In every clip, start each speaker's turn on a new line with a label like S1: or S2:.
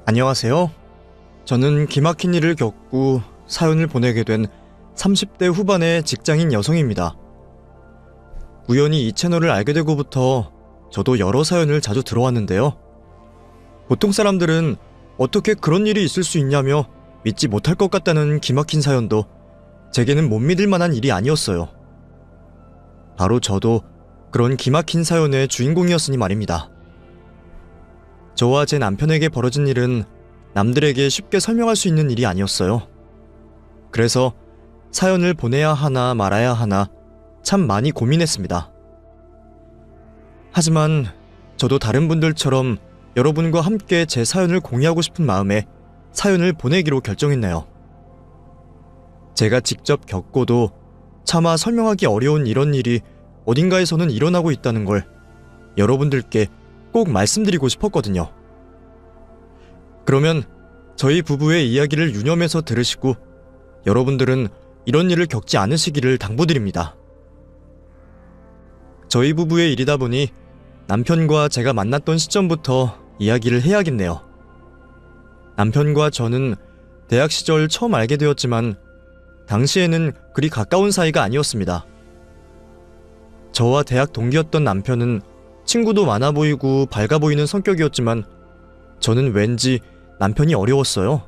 S1: 안녕하세요. 저는 기막힌 일을 겪고 사연을 보내게 된 30대 후반의 직장인 여성입니다. 우연히 이 채널을 알게 되고부터 저도 여러 사연을 자주 들어왔는데요. 보통 사람들은 어떻게 그런 일이 있을 수 있냐며 믿지 못할 것 같다는 기막힌 사연도 제게는 못 믿을 만한 일이 아니었어요. 바로 저도 그런 기막힌 사연의 주인공이었으니 말입니다. 저와 제 남편에게 벌어진 일은 남들에게 쉽게 설명할 수 있는 일이 아니었어요. 그래서 사연을 보내야 하나 말아야 하나 참 많이 고민했습니다. 하지만 저도 다른 분들처럼 여러분과 함께 제 사연을 공유하고 싶은 마음에 사연을 보내기로 결정했네요. 제가 직접 겪고도 차마 설명하기 어려운 이런 일이 어딘가에서는 일어나고 있다는 걸 여러분들께 꼭 말씀드리고 싶었거든요. 그러면 저희 부부의 이야기를 유념해서 들으시고 여러분들은 이런 일을 겪지 않으시기를 당부드립니다. 저희 부부의 일이다 보니 남편과 제가 만났던 시점부터 이야기를 해야겠네요. 남편과 저는 대학 시절 처음 알게 되었지만 당시에는 그리 가까운 사이가 아니었습니다. 저와 대학 동기였던 남편은 친구도 많아 보이고 밝아 보이는 성격이었지만 저는 왠지 남편이 어려웠어요.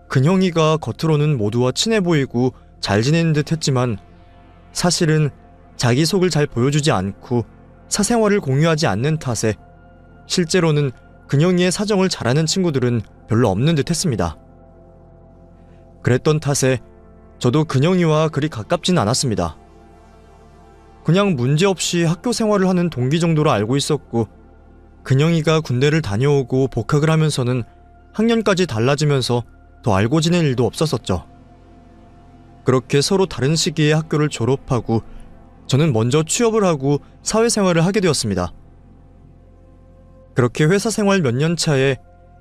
S1: 근형이가 겉으로는 모두와 친해 보이고 잘 지내는 듯 했지만 사실은 자기 속을 잘 보여주지 않고 사생활을 공유하지 않는 탓에 실제로는 근형이의 사정을 잘 아는 친구들은 별로 없는 듯 했습니다. 그랬던 탓에 저도 근형이와 그리 가깝진 않았습니다. 그냥 문제없이 학교 생활을 하는 동기 정도로 알고 있었고 근형이가 군대를 다녀오고 복학을 하면서는 학년까지 달라지면서 더 알고 지낼 일도 없었었죠. 그렇게 서로 다른 시기에 학교를 졸업하고 저는 먼저 취업을 하고 사회생활을 하게 되었습니다. 그렇게 회사 생활 몇 년 차에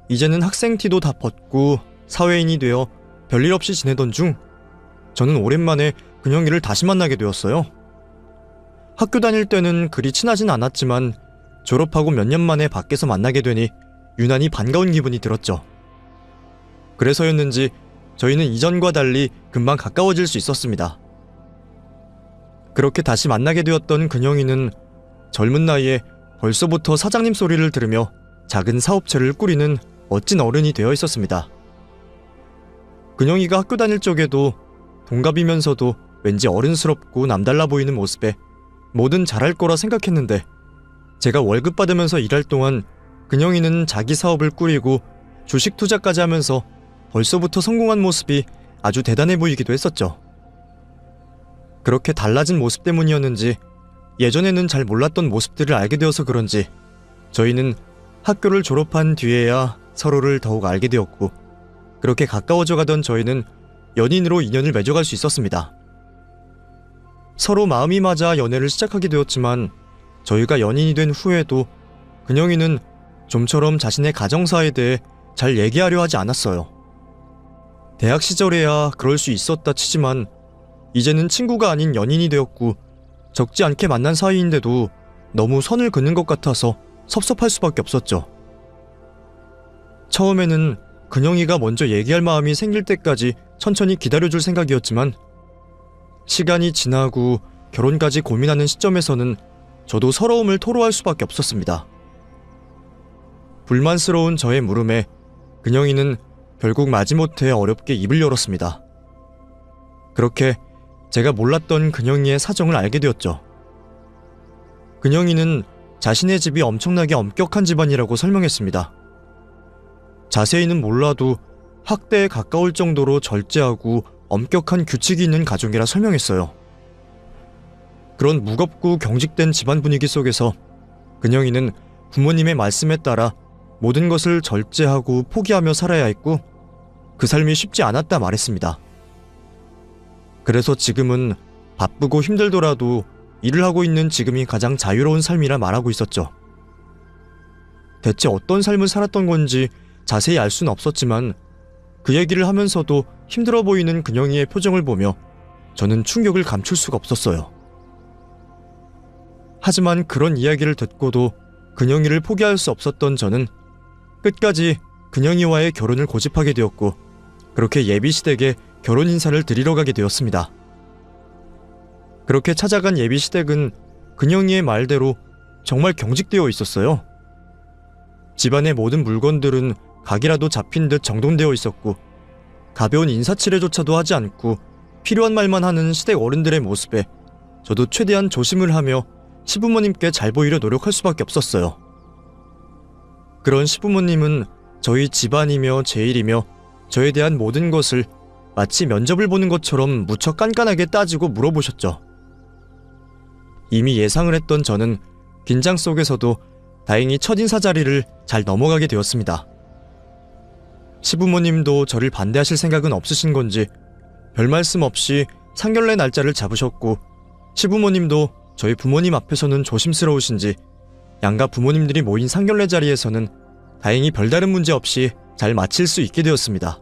S1: 이제는 학생 티도 다 벗고 사회인이 되어 별일 없이 지내던 중 저는 오랜만에 근형이를 다시 만나게 되었어요. 학교 다닐 때는 그리 친하진 않았지만 졸업하고 몇 년 만에 밖에서 만나게 되니 유난히 반가운 기분이 들었죠. 그래서였는지 저희는 이전과 달리 금방 가까워질 수 있었습니다. 그렇게 다시 만나게 되었던 근형이는 젊은 나이에 벌써부터 사장님 소리를 들으며 작은 사업체를 꾸리는 멋진 어른이 되어 있었습니다. 근형이가 학교 다닐 적에도 동갑이면서도 왠지 어른스럽고 남달라 보이는 모습에 뭐든 잘할 거라 생각했는데 제가 월급 받으면서 일할 동안 근형이는 자기 사업을 꾸리고 주식 투자까지 하면서 벌써부터 성공한 모습이 아주 대단해 보이기도 했었죠. 그렇게 달라진 모습 때문이었는지 예전에는 잘 몰랐던 모습들을 알게 되어서 그런지 저희는 학교를 졸업한 뒤에야 서로를 더욱 알게 되었고 그렇게 가까워져 가던 저희는 연인으로 인연을 맺어갈 수 있었습니다. 서로 마음이 맞아 연애를 시작하게 되었지만 저희가 연인이 된 후에도 근형이는 좀처럼 자신의 가정사에 대해 잘 얘기하려 하지 않았어요. 대학 시절에야 그럴 수 있었다 치지만 이제는 친구가 아닌 연인이 되었고 적지 않게 만난 사이인데도 너무 선을 긋는 것 같아서 섭섭할 수밖에 없었죠. 처음에는 근형이가 먼저 얘기할 마음이 생길 때까지 천천히 기다려줄 생각이었지만 시간이 지나고 결혼까지 고민하는 시점에서는 저도 서러움을 토로할 수밖에 없었습니다. 불만스러운 저의 물음에 근형이는 결국 마지못해 어렵게 입을 열었습니다. 그렇게 제가 몰랐던 근형이의 사정을 알게 되었죠. 근형이는 자신의 집이 엄청나게 엄격한 집안이라고 설명했습니다. 자세히는 몰라도 학대에 가까울 정도로 절제하고 엄격한 규칙이 있는 가족이라 설명했어요. 그런 무겁고 경직된 집안 분위기 속에서 근형이는 부모님의 말씀에 따라 모든 것을 절제하고 포기하며 살아야 했고 그 삶이 쉽지 않았다 말했습니다. 그래서 지금은 바쁘고 힘들더라도 일을 하고 있는 지금이 가장 자유로운 삶이라 말하고 있었죠. 대체 어떤 삶을 살았던 건지 자세히 알 수는 없었지만 그 얘기를 하면서도 힘들어 보이는 근형이의 표정을 보며 저는 충격을 감출 수가 없었어요. 하지만 그런 이야기를 듣고도 근형이를 포기할 수 없었던 저는 끝까지 근영이와의 결혼을 고집하게 되었고 그렇게 예비시댁에 결혼 인사를 드리러 가게 되었습니다. 그렇게 찾아간 예비시댁은 근영이의 말대로 정말 경직되어 있었어요. 집안의 모든 물건들은 각이라도 잡힌 듯 정돈되어 있었고 가벼운 인사치레조차도 하지 않고 필요한 말만 하는 시댁 어른들의 모습에 저도 최대한 조심을 하며 시부모님께 잘 보이려 노력할 수밖에 없었어요. 그런 시부모님은 저희 집안이며 제 일이며 저에 대한 모든 것을 마치 면접을 보는 것처럼 무척 깐깐하게 따지고 물어보셨죠. 이미 예상을 했던 저는 긴장 속에서도 다행히 첫 인사 자리를 잘 넘어가게 되었습니다. 시부모님도 저를 반대하실 생각은 없으신 건지 별 말씀 없이 상견례 날짜를 잡으셨고 시부모님도 저희 부모님 앞에서는 조심스러우신지 양가 부모님들이 모인 상견례 자리에서는 다행히 별다른 문제 없이 잘 마칠 수 있게 되었습니다.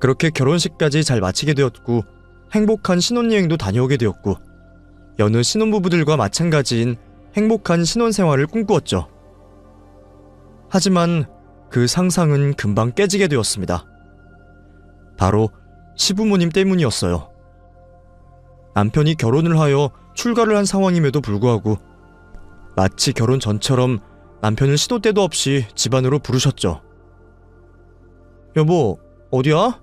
S1: 그렇게 결혼식까지 잘 마치게 되었고 행복한 신혼여행도 다녀오게 되었고 여느 신혼부부들과 마찬가지인 행복한 신혼생활을 꿈꾸었죠. 하지만 그 상상은 금방 깨지게 되었습니다. 바로 시부모님 때문이었어요. 남편이 결혼을 하여 출가를 한 상황임에도 불구하고 마치 결혼 전처럼 남편을 시도 때도 없이 집안으로 부르셨죠. 여보, 어디야?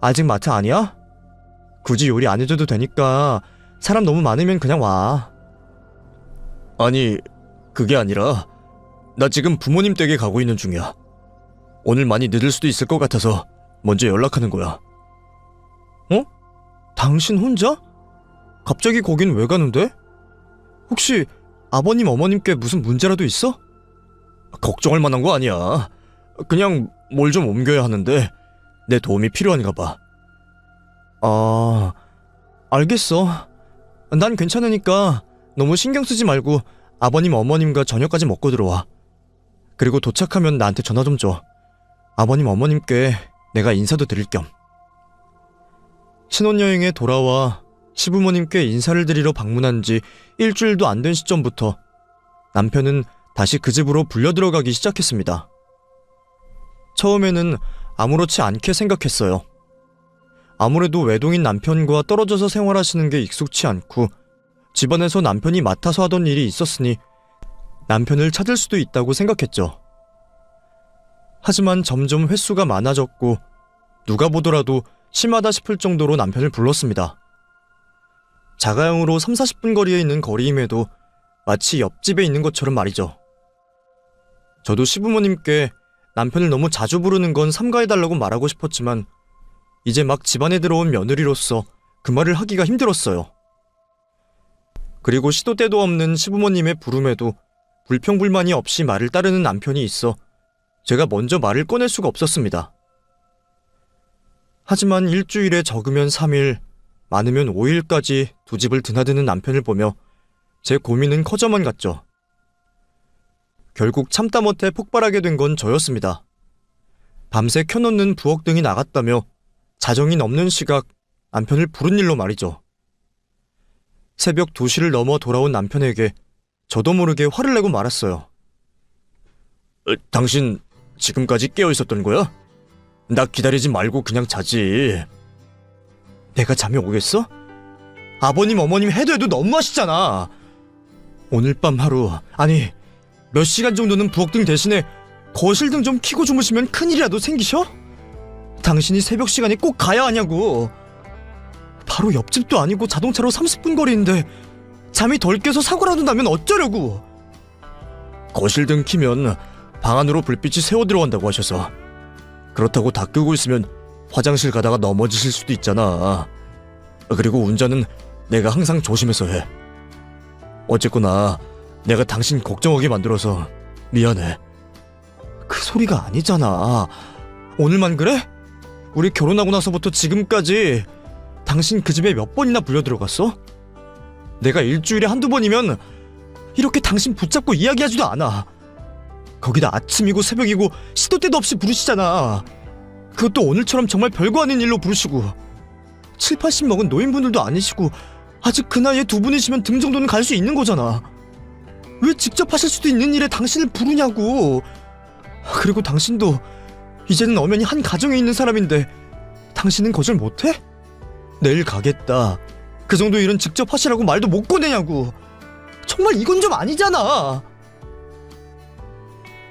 S1: 아직 마트 아니야? 굳이 요리 안 해줘도 되니까 사람 너무 많으면 그냥 와. 아니, 그게 아니라 나 지금 부모님 댁에 가고 있는 중이야. 오늘 많이 늦을 수도 있을 것 같아서 먼저 연락하는 거야. 어? 당신 혼자? 갑자기 거긴 왜 가는데? 혹시 아버님 어머님께 무슨 문제라도 있어? 걱정할 만한 거 아니야. 그냥 뭘 좀 옮겨야 하는데 내 도움이 필요한가 봐. 아, 알겠어. 난 괜찮으니까 너무 신경 쓰지 말고 아버님 어머님과 저녁까지 먹고 들어와. 그리고 도착하면 나한테 전화 좀 줘. 아버님 어머님께 내가 인사도 드릴 겸. 신혼여행에 돌아와 시부모님께 인사를 드리러 방문한 지 일주일도 안 된 시점부터 남편은 다시 그 집으로 불려 들어가기 시작했습니다. 처음에는 아무렇지 않게 생각했어요. 아무래도 외동인 남편과 떨어져서 생활하시는 게 익숙치 않고 집안에서 남편이 맡아서 하던 일이 있었으니 남편을 찾을 수도 있다고 생각했죠. 하지만 점점 횟수가 많아졌고 누가 보더라도 심하다 싶을 정도로 남편을 불렀습니다. 자가용으로 30-40분 거리에 있는 거리임에도 마치 옆집에 있는 것처럼 말이죠. 저도 시부모님께 남편을 너무 자주 부르는 건 삼가해달라고 말하고 싶었지만 이제 막 집안에 들어온 며느리로서 그 말을 하기가 힘들었어요. 그리고 시도 때도 없는 시부모님의 부름에도 불평불만이 없이 말을 따르는 남편이 있어 제가 먼저 말을 꺼낼 수가 없었습니다. 하지만 일주일에 적으면 3일, 많으면 5일까지 두 집을 드나드는 남편을 보며 제 고민은 커져만 갔죠. 결국 참다 못해 폭발하게 된 건 저였습니다. 밤새 켜놓는 부엌등이 나갔다며 자정이 넘는 시각 남편을 부른 일로 말이죠. 새벽 2시를 넘어 돌아온 남편에게 저도 모르게 화를 내고 말았어요. 당신 지금까지 깨어있었던 거야? 나 기다리지 말고 그냥 자지. 내가 잠이 오겠어? 아버님 어머님 해도 너무하시잖아. 오늘 밤 하루, 아니 몇 시간 정도는 부엌등 대신에 거실등 좀 켜고 주무시면 큰일이라도 생기셔? 당신이 새벽 시간에 꼭 가야 하냐고. 바로 옆집도 아니고 자동차로 30분 거리인데 잠이 덜 깨서 사고라도 나면 어쩌려고. 거실등 켜면 방 안으로 불빛이 새어 들어간다고 하셔서. 그렇다고 다 끄고 있으면 화장실 가다가 넘어지실 수도 있잖아. 그리고 운전은 내가 항상 조심해서 해. 어쨌거나 내가 당신 걱정하게 만들어서 미안해. 그 소리가 아니잖아. 오늘만 그래? 우리 결혼하고 나서부터 지금까지 당신 그 집에 몇 번이나 불려 들어갔어? 내가 일주일에 한두 번이면 이렇게 당신 붙잡고 이야기하지도 않아. 거기다 아침이고 새벽이고 시도 때도 없이 부르시잖아. 그것도 오늘처럼 정말 별거 아닌 일로 부르시고 7, 80 먹은 노인분들도 아니시고 아직 그 나이에 두 분이시면 등 정도는 갈 수 있는 거잖아. 왜 직접 하실 수도 있는 일에 당신을 부르냐고. 그리고 당신도 이제는 엄연히 한 가정에 있는 사람인데 당신은 거절 못해? 내일 가겠다, 그 정도 일은 직접 하시라고 말도 못 꺼내냐고. 정말 이건 좀 아니잖아.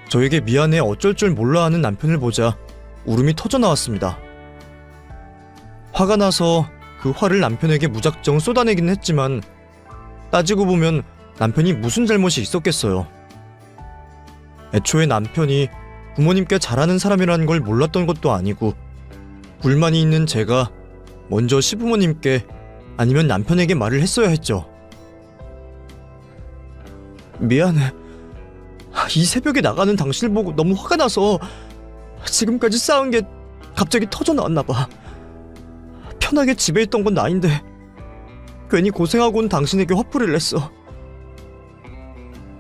S1: 저에게 미안해 어쩔 줄 몰라 하는 남편을 보자 울음이 터져 나왔습니다. 화가 나서 그 화를 남편에게 무작정 쏟아내긴 했지만 따지고 보면 남편이 무슨 잘못이 있었겠어요. 애초에 남편이 부모님께 잘하는 사람이라는 걸 몰랐던 것도 아니고 불만이 있는 제가 먼저 시부모님께 아니면 남편에게 말을 했어야 했죠. 미안해. 이 새벽에 나가는 당신을 보고 너무 화가 나서 지금까지 쌓은 게 갑자기 터져 나왔나 봐. 편하게 집에 있던 건 나인데 괜히 고생하고 온 당신에게 화풀이를 냈어.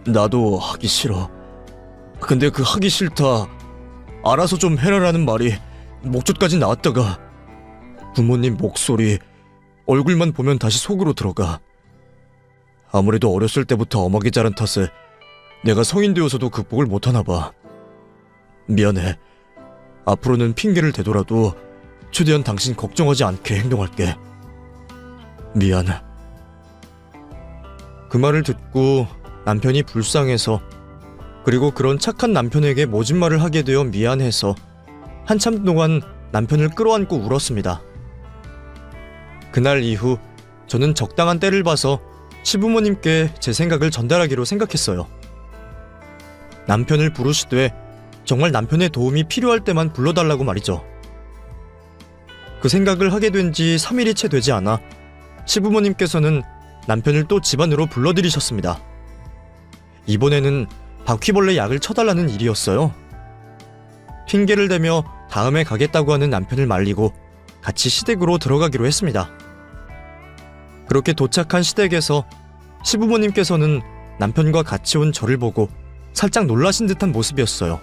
S1: 나도 하기 싫어. 근데 그 하기 싫다, 알아서 좀 해라라는 말이 목젖까지 나왔다가 부모님 목소리, 얼굴만 보면 다시 속으로 들어가. 아무래도 어렸을 때부터 엄하게 자란 탓에 내가 성인 되어서도 극복을 못하나 봐. 미안해. 앞으로는 핑계를 대더라도 최대한 당신 걱정하지 않게 행동할게. 미안. 그 말을 듣고 남편이 불쌍해서, 그리고 그런 착한 남편에게 모진 말을 하게 되어 미안해서 한참 동안 남편을 끌어안고 울었습니다. 그날 이후 저는 적당한 때를 봐서 시부모님께 제 생각을 전달하기로 생각했어요. 남편을 부르시되 정말 남편의 도움이 필요할 때만 불러달라고 말이죠. 그 생각을 하게 된 지 3일이 채 되지 않아 시부모님께서는 남편을 또 집안으로 불러들이셨습니다. 이번에는 바퀴벌레 약을 쳐달라는 일이었어요. 핑계를 대며 다음에 가겠다고 하는 남편을 말리고 같이 시댁으로 들어가기로 했습니다. 그렇게 도착한 시댁에서 시부모님께서는 남편과 같이 온 저를 보고 살짝 놀라신 듯한 모습이었어요.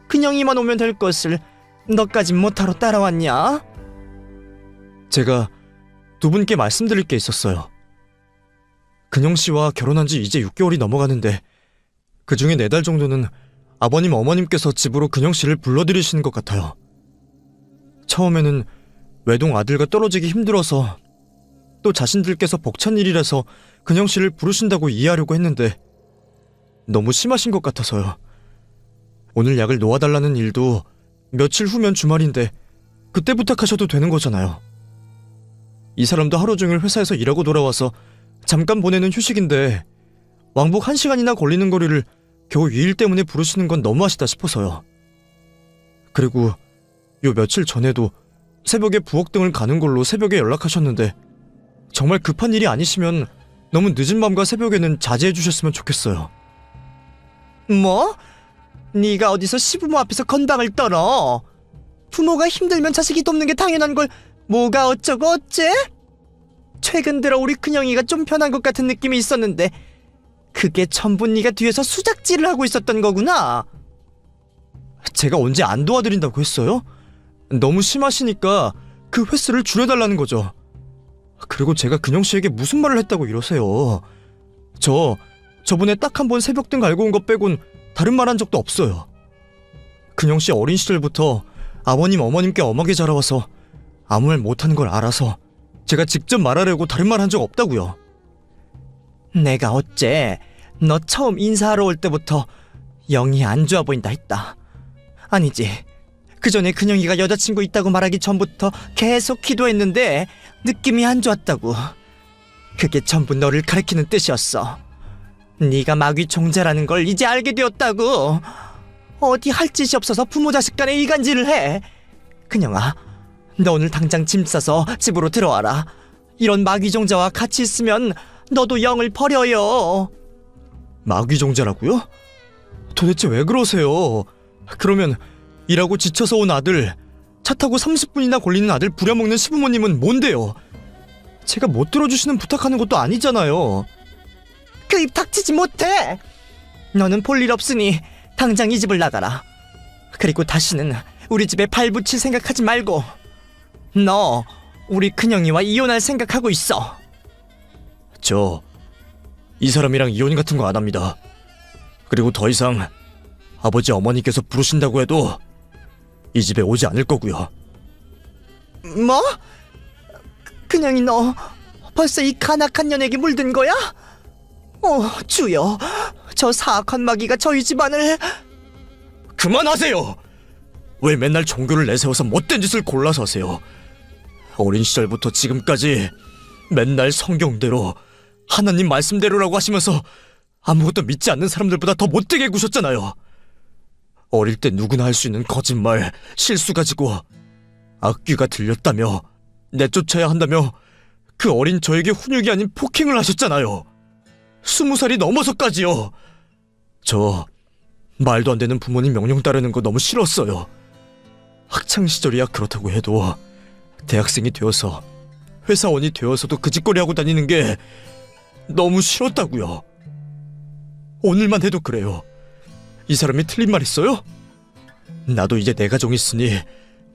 S2: 그냥이만 오면 될 것을 너까지 못하러 따라왔냐?
S1: 제가 두 분께 말씀드릴 게 있었어요. 근영 씨와 결혼한 지 이제 6개월이 넘어가는데 그 중에 4달 정도는 아버님 어머님께서 집으로 근영 씨를 불러들이시는 것 같아요. 처음에는 외동 아들과 떨어지기 힘들어서, 또 자신들께서 벅찬 일이라서 근영 씨를 부르신다고 이해하려고 했는데 너무 심하신 것 같아서요. 오늘 약을 놓아달라는 일도 며칠 후면 주말인데 그때 부탁하셔도 되는 거잖아요. 이 사람도 하루 종일 회사에서 일하고 돌아와서 잠깐 보내는 휴식인데 왕복 1시간이나 걸리는 거리를 겨우 이 일 때문에 부르시는 건 너무하시다 싶어서요. 그리고 요 며칠 전에도 새벽에 부엌 등을 가는 걸로 새벽에 연락하셨는데 정말 급한 일이 아니시면 너무 늦은 밤과 새벽에는 자제해 주셨으면 좋겠어요.
S2: 뭐? 네가 어디서 시부모 앞에서 건방을 떨어? 부모가 힘들면 자식이 돕는 게 당연한 걸 뭐가 어쩌고 어째? 최근 들어 우리 큰영이가 좀 변한 것 같은 느낌이 있었는데 그게 전부 네가 뒤에서 수작질을 하고 있었던 거구나.
S1: 제가 언제 안 도와드린다고 했어요? 너무 심하시니까 그 횟수를 줄여달라는 거죠. 그리고 제가 근영 씨에게 무슨 말을 했다고 이러세요. 저번에 딱 한 번 새벽등 갈고 온 거 빼곤 다른 말 한 적도 없어요. 근영 씨 어린 시절부터 아버님 어머님께 엄하게 자라와서 아무 말 못하는 걸 알아서 제가 직접 말하려고 다른 말 한 적 없다고요.
S2: 내가 어째 너 처음 인사하러 올 때부터 영이 안 좋아 보인다 했다. 아니지, 그 전에 근영이가 여자친구 있다고 말하기 전부터 계속 기도했는데 느낌이 안 좋았다고. 그게 전부 너를 가리키는 뜻이었어. 네가 마귀 종자라는 걸 이제 알게 되었다고. 어디 할 짓이 없어서 부모 자식 간에 이간질을 해. 근영아, 너 오늘 당장 짐 싸서 집으로 들어와라. 이런 마귀 종자와 같이 있으면 너도 영을 버려요.
S1: 마귀 종자라고요? 도대체 왜 그러세요? 그러면 일하고 지쳐서 온 아들, 차 타고 30분이나 걸리는 아들 부려먹는 시부모님은 뭔데요? 제가 못 들어주시는 부탁하는 것도 아니잖아요.
S2: 그 입 닥치지 못해. 너는 볼 일 없으니 당장 이 집을 나가라. 그리고 다시는 우리 집에 발 붙일 생각하지 말고. 너 우리 큰영이와 이혼할 생각하고 있어.
S1: 저 이 사람이랑 이혼 같은 거 안 합니다. 그리고 더 이상 아버지 어머니께서 부르신다고 해도 이 집에 오지 않을 거고요.
S2: 뭐? 그냥이 너 벌써 이 간악한 년에게 물든 거야? 주여, 저 사악한 마귀가 저희 집안을...
S1: 그만하세요! 왜 맨날 종교를 내세워서 못된 짓을 골라서 하세요? 어린 시절부터 지금까지 맨날 성경대로 하나님 말씀대로라고 하시면서 아무것도 믿지 않는 사람들보다 더 못되게 구셨잖아요. 어릴 때 누구나 할 수 있는 거짓말, 실수 가지고 악귀가 들렸다며 내쫓아야 한다며 그 어린 저에게 훈육이 아닌 폭행을 하셨잖아요. 20살이 넘어서까지요. 저 말도 안 되는 부모님 명령 따르는 거 너무 싫었어요. 학창 시절이야 그렇다고 해도 대학생이 되어서 회사원이 되어서도 그 짓거리 하고 다니는 게 너무 싫었다고요. 오늘만 해도 그래요. 이 사람이 틀린 말 했어요? 나도 이제 내 가정 있으니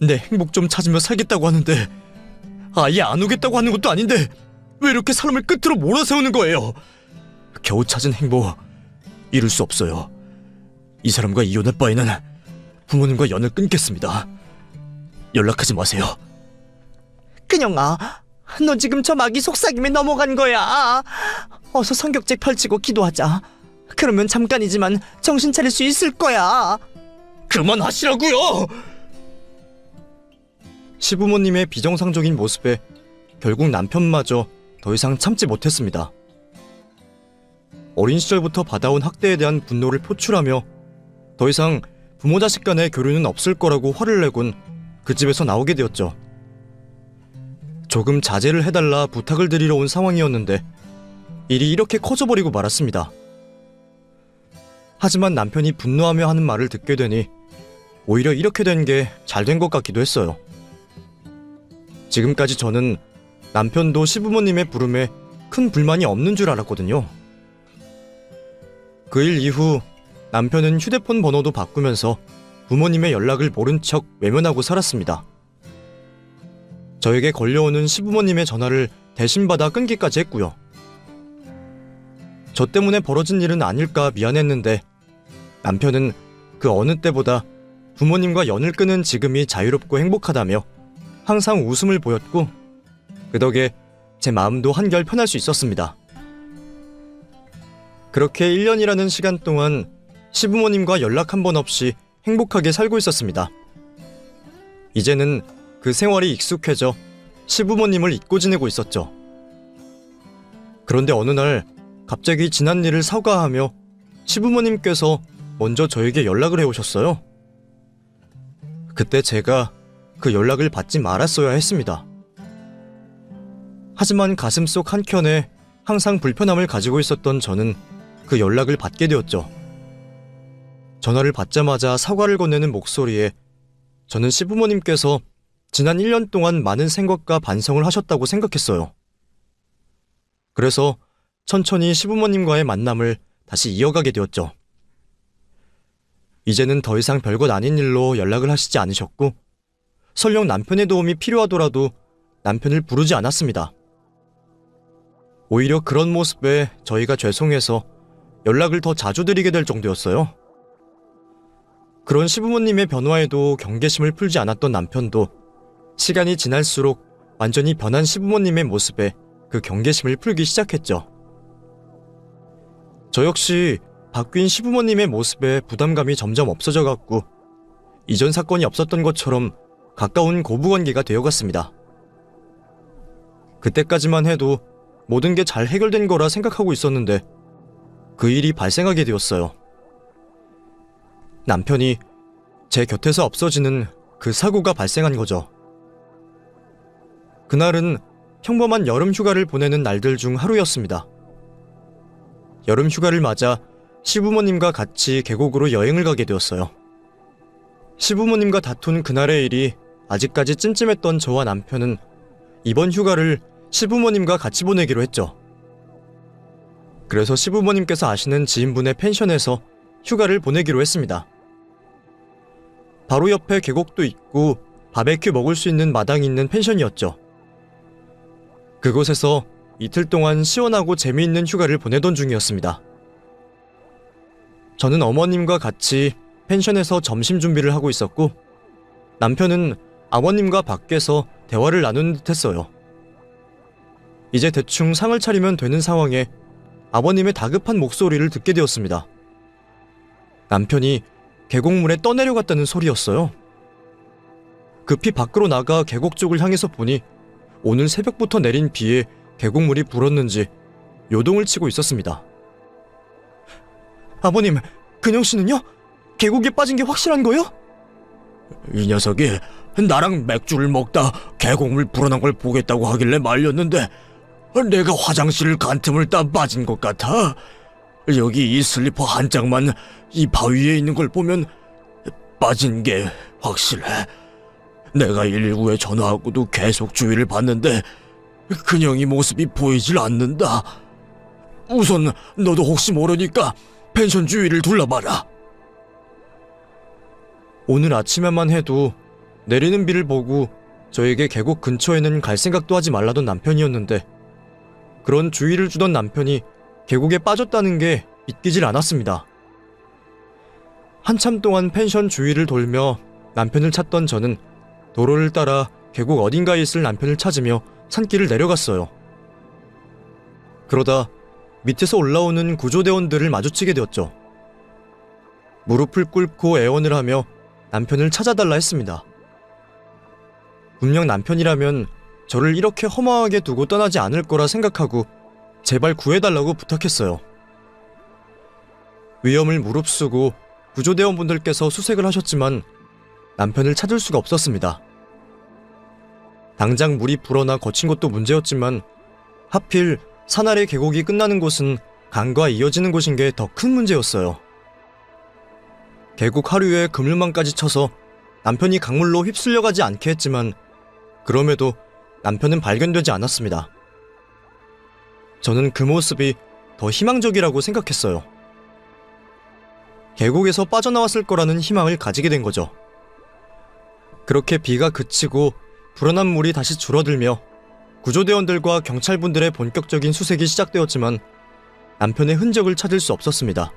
S1: 내 행복 좀 찾으며 살겠다고 하는데 아예 안 오겠다고 하는 것도 아닌데 왜 이렇게 사람을 끝으로 몰아세우는 거예요? 겨우 찾은 행복 이룰 수 없어요. 이 사람과 이혼할 바에는 부모님과 연을 끊겠습니다. 연락하지 마세요.
S2: 그냥아, 너 지금 저 마귀 속삭임에 넘어간 거야. 어서 성격책 펼치고 기도하자. 그러면 잠깐이지만 정신 차릴 수 있을 거야.
S1: 그만하시라고요! 시부모님의 비정상적인 모습에 결국 남편마저 더 이상 참지 못했습니다. 어린 시절부터 받아온 학대에 대한 분노를 표출하며 더 이상 부모 자식 간의 교류는 없을 거라고 화를 내곤 그 집에서 나오게 되었죠. 조금 자제를 해달라 부탁을 드리러 온 상황이었는데 일이 이렇게 커져버리고 말았습니다. 하지만 남편이 분노하며 하는 말을 듣게 되니 오히려 이렇게 된 게 잘 된 것 같기도 했어요. 지금까지 저는 남편도 시부모님의 부름에 큰 불만이 없는 줄 알았거든요. 그 일 이후 남편은 휴대폰 번호도 바꾸면서 부모님의 연락을 모른 척 외면하고 살았습니다. 저에게 걸려오는 시부모님의 전화를 대신 받아 끊기까지 했고요. 저 때문에 벌어진 일은 아닐까 미안했는데 남편은 그 어느 때보다 부모님과 연을 끊은 지금이 자유롭고 행복하다며 항상 웃음을 보였고 그 덕에 제 마음도 한결 편할 수 있었습니다. 그렇게 1년이라는 시간 동안 시부모님과 연락 한 번 없이 행복하게 살고 있었습니다. 이제는 그 생활이 익숙해져 시부모님을 잊고 지내고 있었죠. 그런데 어느 날 갑자기 지난 일을 사과하며 시부모님께서 먼저 저에게 연락을 해오셨어요. 그때 제가 그 연락을 받지 말았어야 했습니다. 하지만 가슴속 한켠에 항상 불편함을 가지고 있었던 저는 그 연락을 받게 되었죠. 전화를 받자마자 사과를 건네는 목소리에 저는 시부모님께서 지난 1년 동안 많은 생각과 반성을 하셨다고 생각했어요. 그래서 천천히 시부모님과의 만남을 다시 이어가게 되었죠. 이제는 더 이상 별것 아닌 일로 연락을 하시지 않으셨고 설령 남편의 도움이 필요하더라도 남편을 부르지 않았습니다. 오히려 그런 모습에 저희가 죄송해서 연락을 더 자주 드리게 될 정도였어요. 그런 시부모님의 변화에도 경계심을 풀지 않았던 남편도 시간이 지날수록 완전히 변한 시부모님의 모습에 그 경계심을 풀기 시작했죠. 저 역시 바뀐 시부모님의 모습에 부담감이 점점 없어져갔고 이전 사건이 없었던 것처럼 가까운 고부관계가 되어갔습니다. 그때까지만 해도 모든 게 잘 해결된 거라 생각하고 있었는데 그 일이 발생하게 되었어요. 남편이 제 곁에서 없어지는 그 사고가 발생한 거죠. 그날은 평범한 여름 휴가를 보내는 날들 중 하루였습니다. 여름 휴가를 맞아 시부모님과 같이 계곡으로 여행을 가게 되었어요. 시부모님과 다툰 그날의 일이 아직까지 찜찜했던 저와 남편은 이번 휴가를 시부모님과 같이 보내기로 했죠. 그래서 시부모님께서 아시는 지인분의 펜션에서 휴가를 보내기로 했습니다. 바로 옆에 계곡도 있고 바베큐 먹을 수 있는 마당이 있는 펜션이었죠. 그곳에서 이틀 동안 시원하고 재미있는 휴가를 보내던 중이었습니다. 저는 어머님과 같이 펜션에서 점심 준비를 하고 있었고 남편은 아버님과 밖에서 대화를 나누는 듯 했어요. 이제 대충 상을 차리면 되는 상황에 아버님의 다급한 목소리를 듣게 되었습니다. 남편이 계곡물에 떠내려갔다는 소리였어요. 급히 밖으로 나가 계곡 쪽을 향해서 보니 오늘 새벽부터 내린 비에 계곡물이 불었는지 요동을 치고 있었습니다. 아버님, 근영 씨는요? 계곡에 빠진 게 확실한 거요?
S3: 이 녀석이 나랑 맥주를 먹다 계곡물 불어난 걸 보겠다고 하길래 말렸는데 내가 화장실을 간 틈을 따 빠진 것 같아. 여기 이 슬리퍼 한 짝만 이 바위에 있는 걸 보면 빠진 게 확실해. 내가 119에 전화하고도 계속 주위를 봤는데 근영이 모습이 보이질 않는다. 우선 너도 혹시 모르니까 펜션 주위를 둘러봐라.
S1: 오늘 아침에만 해도 내리는 비를 보고 저에게 계곡 근처에는 갈 생각도 하지 말라던 남편이었는데 그런 주의를 주던 남편이 계곡에 빠졌다는 게 믿기질 않았습니다. 한참 동안 펜션 주위를 돌며 남편을 찾던 저는 도로를 따라 계곡 어딘가에 있을 남편을 찾으며 산길을 내려갔어요. 그러다 밑에서 올라오는 구조대원들을 마주치게 되었죠. 무릎을 꿇고 애원을 하며 남편을 찾아달라 했습니다. 분명 남편이라면 저를 이렇게 허망하게 두고 떠나지 않을 거라 생각하고 제발 구해달라고 부탁했어요. 위험을 무릅쓰고 구조대원분들께서 수색을 하셨지만 남편을 찾을 수가 없었습니다. 당장 물이 불어나 거친 것도 문제였지만 하필 산 아래 계곡이 끝나는 곳은 강과 이어지는 곳인 게 더 큰 문제였어요. 계곡 하류에 그물망까지 쳐서 남편이 강물로 휩쓸려가지 않게 했지만 그럼에도 남편은 발견되지 않았습니다. 저는 그 모습이 더 희망적이라고 생각했어요. 계곡에서 빠져나왔을 거라는 희망을 가지게 된 거죠. 그렇게 비가 그치고 불어난 물이 다시 줄어들며 구조대원들과 경찰분들의 본격적인 수색이 시작되었지만 남편의 흔적을 찾을 수 없었습니다.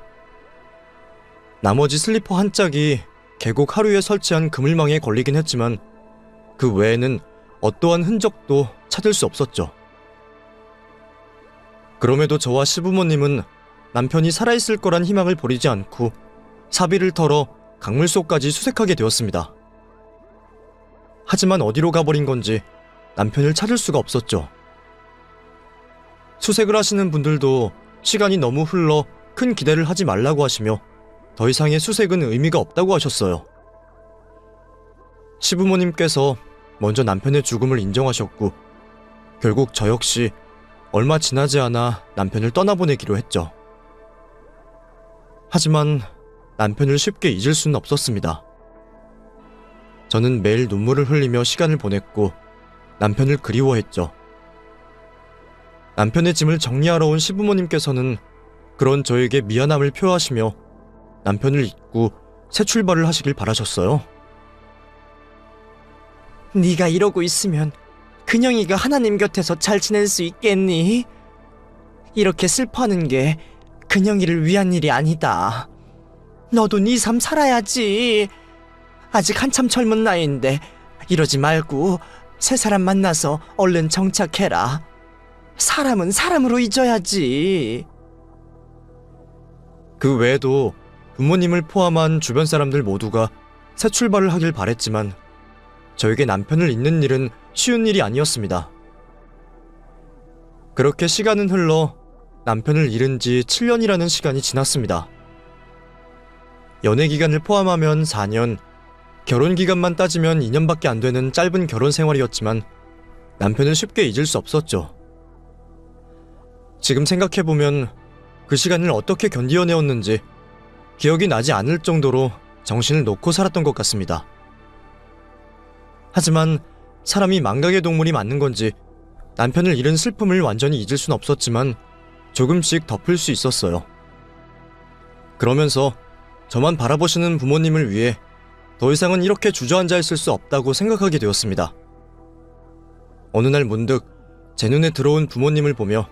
S1: 나머지 슬리퍼 한 짝이 계곡 하류에 설치한 그물망에 걸리긴 했지만 그 외에는 어떠한 흔적도 찾을 수 없었죠. 그럼에도 저와 시부모님은 남편이 살아있을 거란 희망을 버리지 않고 사비를 털어 강물 속까지 수색하게 되었습니다. 하지만 어디로 가버린 건지 남편을 찾을 수가 없었죠. 수색을 하시는 분들도 시간이 너무 흘러 큰 기대를 하지 말라고 하시며 더 이상의 수색은 의미가 없다고 하셨어요. 시부모님께서 먼저 남편의 죽음을 인정하셨고 결국 저 역시 얼마 지나지 않아 남편을 떠나보내기로 했죠. 하지만 남편을 쉽게 잊을 수는 없었습니다. 저는 매일 눈물을 흘리며 시간을 보냈고 남편을 그리워했죠. 남편의 짐을 정리하러 온 시부모님께서는 그런 저에게 미안함을 표하시며 남편을 잊고 새 출발을 하시길 바라셨어요.
S2: 네가 이러고 있으면 근영이가 하나님 곁에서 잘 지낼 수 있겠니? 이렇게 슬퍼하는 게 근영이를 위한 일이 아니다. 너도 네 삶 살아야지. 아직 한참 젊은 나이인데 이러지 말고 새 사람 만나서 얼른 정착해라. 사람은 사람으로 잊어야지.
S1: 그 외에도 부모님을 포함한 주변 사람들 모두가 새 출발을 하길 바랬지만 저에게 남편을 잊는 일은 쉬운 일이 아니었습니다. 그렇게 시간은 흘러 남편을 잃은 지 7년이라는 시간이 지났습니다. 연애 기간을 포함하면 4년, 결혼 기간만 따지면 2년밖에 안 되는 짧은 결혼 생활이었지만 남편을 쉽게 잊을 수 없었죠. 지금 생각해보면 그 시간을 어떻게 견디어내었는지 기억이 나지 않을 정도로 정신을 놓고 살았던 것 같습니다. 하지만 사람이 망각의 동물이 맞는 건지 남편을 잃은 슬픔을 완전히 잊을 순 없었지만 조금씩 덮을 수 있었어요. 그러면서 저만 바라보시는 부모님을 위해 더 이상은 이렇게 주저앉아 있을 수 없다고 생각하게 되었습니다. 어느 날 문득 제 눈에 들어온 부모님을 보며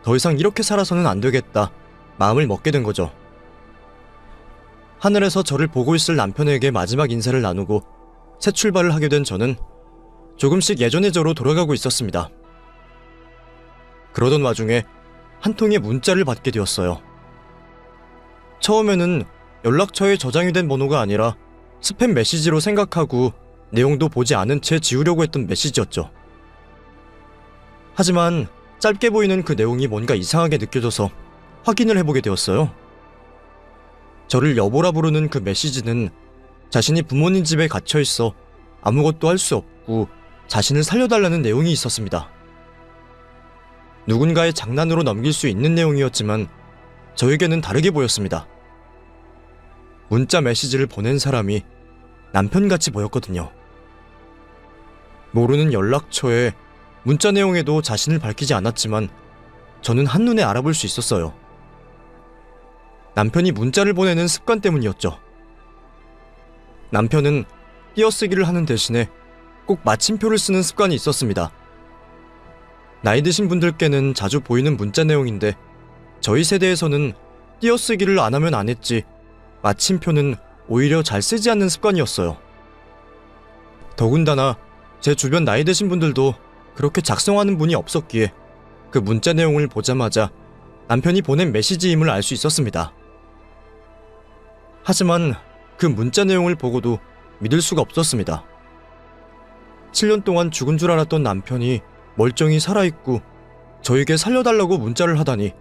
S1: 더 이상 이렇게 살아서는 안 되겠다 마음을 먹게 된 거죠. 하늘에서 저를 보고 있을 남편에게 마지막 인사를 나누고 새 출발을 하게 된 저는 조금씩 예전의 저로 돌아가고 있었습니다. 그러던 와중에 한 통의 문자를 받게 되었어요. 처음에는 연락처에 저장이 된 번호가 아니라 스팸 메시지로 생각하고 내용도 보지 않은 채 지우려고 했던 메시지였죠. 하지만 짧게 보이는 그 내용이 뭔가 이상하게 느껴져서 확인을 해보게 되었어요. 저를 여보라 부르는 그 메시지는 자신이 부모님 집에 갇혀있어 아무것도 할 수 없고 자신을 살려달라는 내용이 있었습니다. 누군가의 장난으로 넘길 수 있는 내용이었지만 저에게는 다르게 보였습니다. 문자 메시지를 보낸 사람이 남편같이 보였거든요. 모르는 연락처에 문자 내용에도 자신을 밝히지 않았지만 저는 한눈에 알아볼 수 있었어요. 남편이 문자를 보내는 습관 때문이었죠. 남편은 띄어쓰기를 하는 대신에 꼭 마침표를 쓰는 습관이 있었습니다. 나이 드신 분들께는 자주 보이는 문자 내용인데 저희 세대에서는 띄어쓰기를 안 하면 안 했지 마침표는 오히려 잘 쓰지 않는 습관이었어요. 더군다나 제 주변 나이 드신 분들도 그렇게 작성하는 분이 없었기에 그 문자 내용을 보자마자 남편이 보낸 메시지임을 알 수 있었습니다. 하지만 그 문자 내용을 보고도 믿을 수가 없었습니다. 7년 동안 죽은 줄 알았던 남편이 멀쩡히 살아있고 저에게 살려달라고 문자를 하다니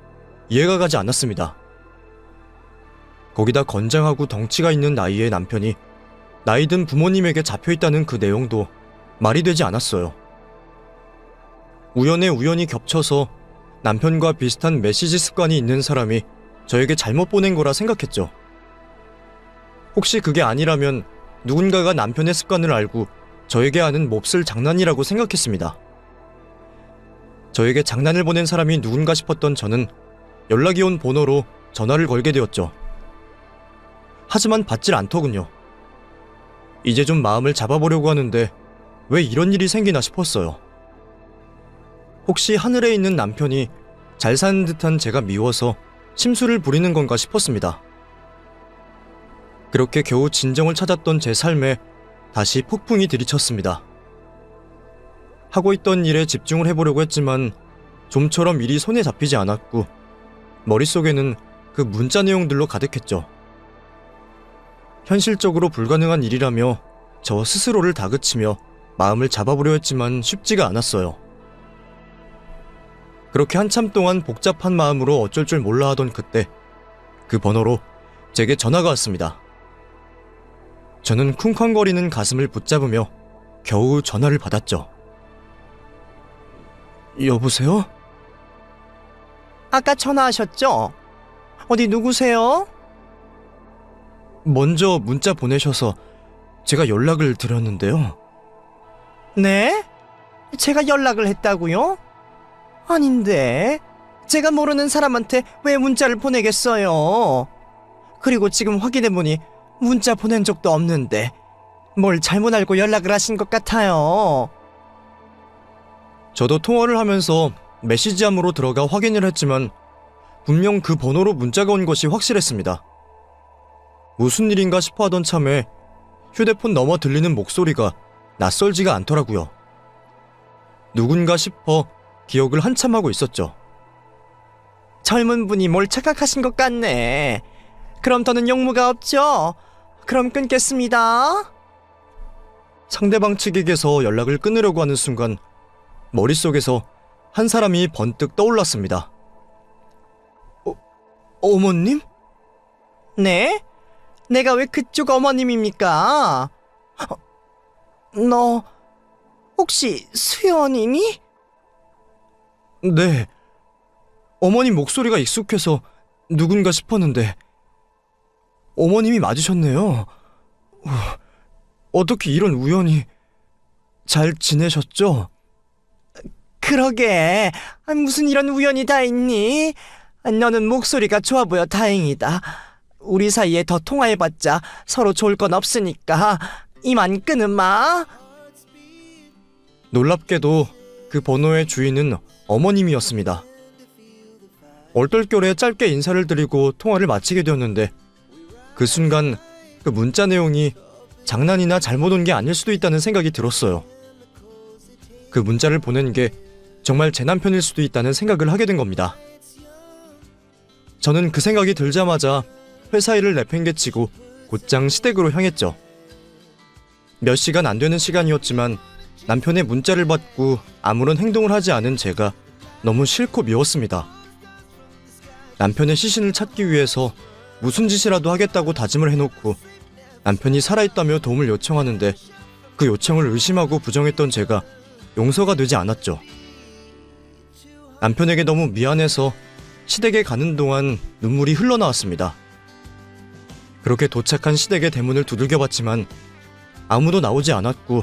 S1: 이해가 가지 않았습니다. 거기다 건장하고 덩치가 있는 나이의 남편이 나이든 부모님에게 잡혀있다는 그 내용도 말이 되지 않았어요. 우연에 우연히 겹쳐서 남편과 비슷한 메시지 습관이 있는 사람이 저에게 잘못 보낸 거라 생각했죠. 혹시 그게 아니라면 누군가가 남편의 습관을 알고 저에게 하는 몹쓸 장난이라고 생각했습니다. 저에게 장난을 보낸 사람이 누군가 싶었던 저는 연락이 온 번호로 전화를 걸게 되었죠. 하지만 받질 않더군요. 이제 좀 마음을 잡아보려고 하는데 왜 이런 일이 생기나 싶었어요. 혹시 하늘에 있는 남편이 잘 사는 듯한 제가 미워서 심술을 부리는 건가 싶었습니다. 그렇게 겨우 진정을 찾았던 제 삶에 다시 폭풍이 들이쳤습니다. 하고 있던 일에 집중을 해보려고 했지만 좀처럼 일이 손에 잡히지 않았고 머릿속에는 그 문자 내용들로 가득했죠. 현실적으로 불가능한 일이라며 저 스스로를 다그치며 마음을 잡아보려 했지만 쉽지가 않았어요. 그렇게 한참 동안 복잡한 마음으로 어쩔 줄 몰라 하던 그때 그 번호로 제게 전화가 왔습니다. 저는 쿵쾅거리는 가슴을 붙잡으며 겨우 전화를 받았죠. 여보세요?
S2: 아까 전화하셨죠? 어디 누구세요?
S1: 먼저 문자 보내셔서 제가 연락을 드렸는데요.
S2: 네? 제가 연락을 했다고요? 아닌데, 제가 모르는 사람한테 왜 문자를 보내겠어요? 그리고 지금 확인해보니 문자 보낸 적도 없는데 뭘 잘못 알고 연락을 하신 것 같아요.
S1: 저도 통화를 하면서 메시지함으로 들어가 확인을 했지만 분명 그 번호로 문자가 온 것이 확실했습니다. 무슨 일인가 싶어 하던 참에 휴대폰 너머 들리는 목소리가 낯설지가 않더라고요. 누군가 싶어 기억을 한참 하고 있었죠.
S2: 젊은 분이 뭘 착각하신 것 같네. 그럼 더는 용무가 없죠? 그럼 끊겠습니다.
S1: 상대방 측에게서 연락을 끊으려고 하는 순간 머릿속에서 한 사람이 번뜩 떠올랐습니다. 어머님?
S2: 네? 내가 왜 그쪽 어머님입니까? 너 혹시 수연이니?
S1: 네. 어머님 목소리가 익숙해서 누군가 싶었는데 어머님이 맞으셨네요. 어떻게 이런 우연이... 잘 지내셨죠?
S2: 그러게, 무슨 이런 우연이 다 있니? 너는 목소리가 좋아 보여 다행이다. 우리 사이에 더 통화해봤자 서로 좋을 건 없으니까 이만 끊으마.
S1: 놀랍게도 그 번호의 주인은 어머님이었습니다. 얼떨결에 짧게 인사를 드리고 통화를 마치게 되었는데 그 순간 그 문자 내용이 장난이나 잘못 온 게 아닐 수도 있다는 생각이 들었어요. 그 문자를 보낸 게 정말 제 남편일 수도 있다는 생각을 하게 된 겁니다. 저는 그 생각이 들자마자 회사 일을 내팽개치고 곧장 시댁으로 향했죠. 몇 시간 안 되는 시간이었지만 남편의 문자를 받고 아무런 행동을 하지 않은 제가 너무 싫고 미웠습니다. 남편의 시신을 찾기 위해서 무슨 짓이라도 하겠다고 다짐을 해놓고 남편이 살아있다며 도움을 요청하는데 그 요청을 의심하고 부정했던 제가 용서가 되지 않았죠. 남편에게 너무 미안해서 시댁에 가는 동안 눈물이 흘러나왔습니다. 그렇게 도착한 시댁의 대문을 두들겨 봤지만 아무도 나오지 않았고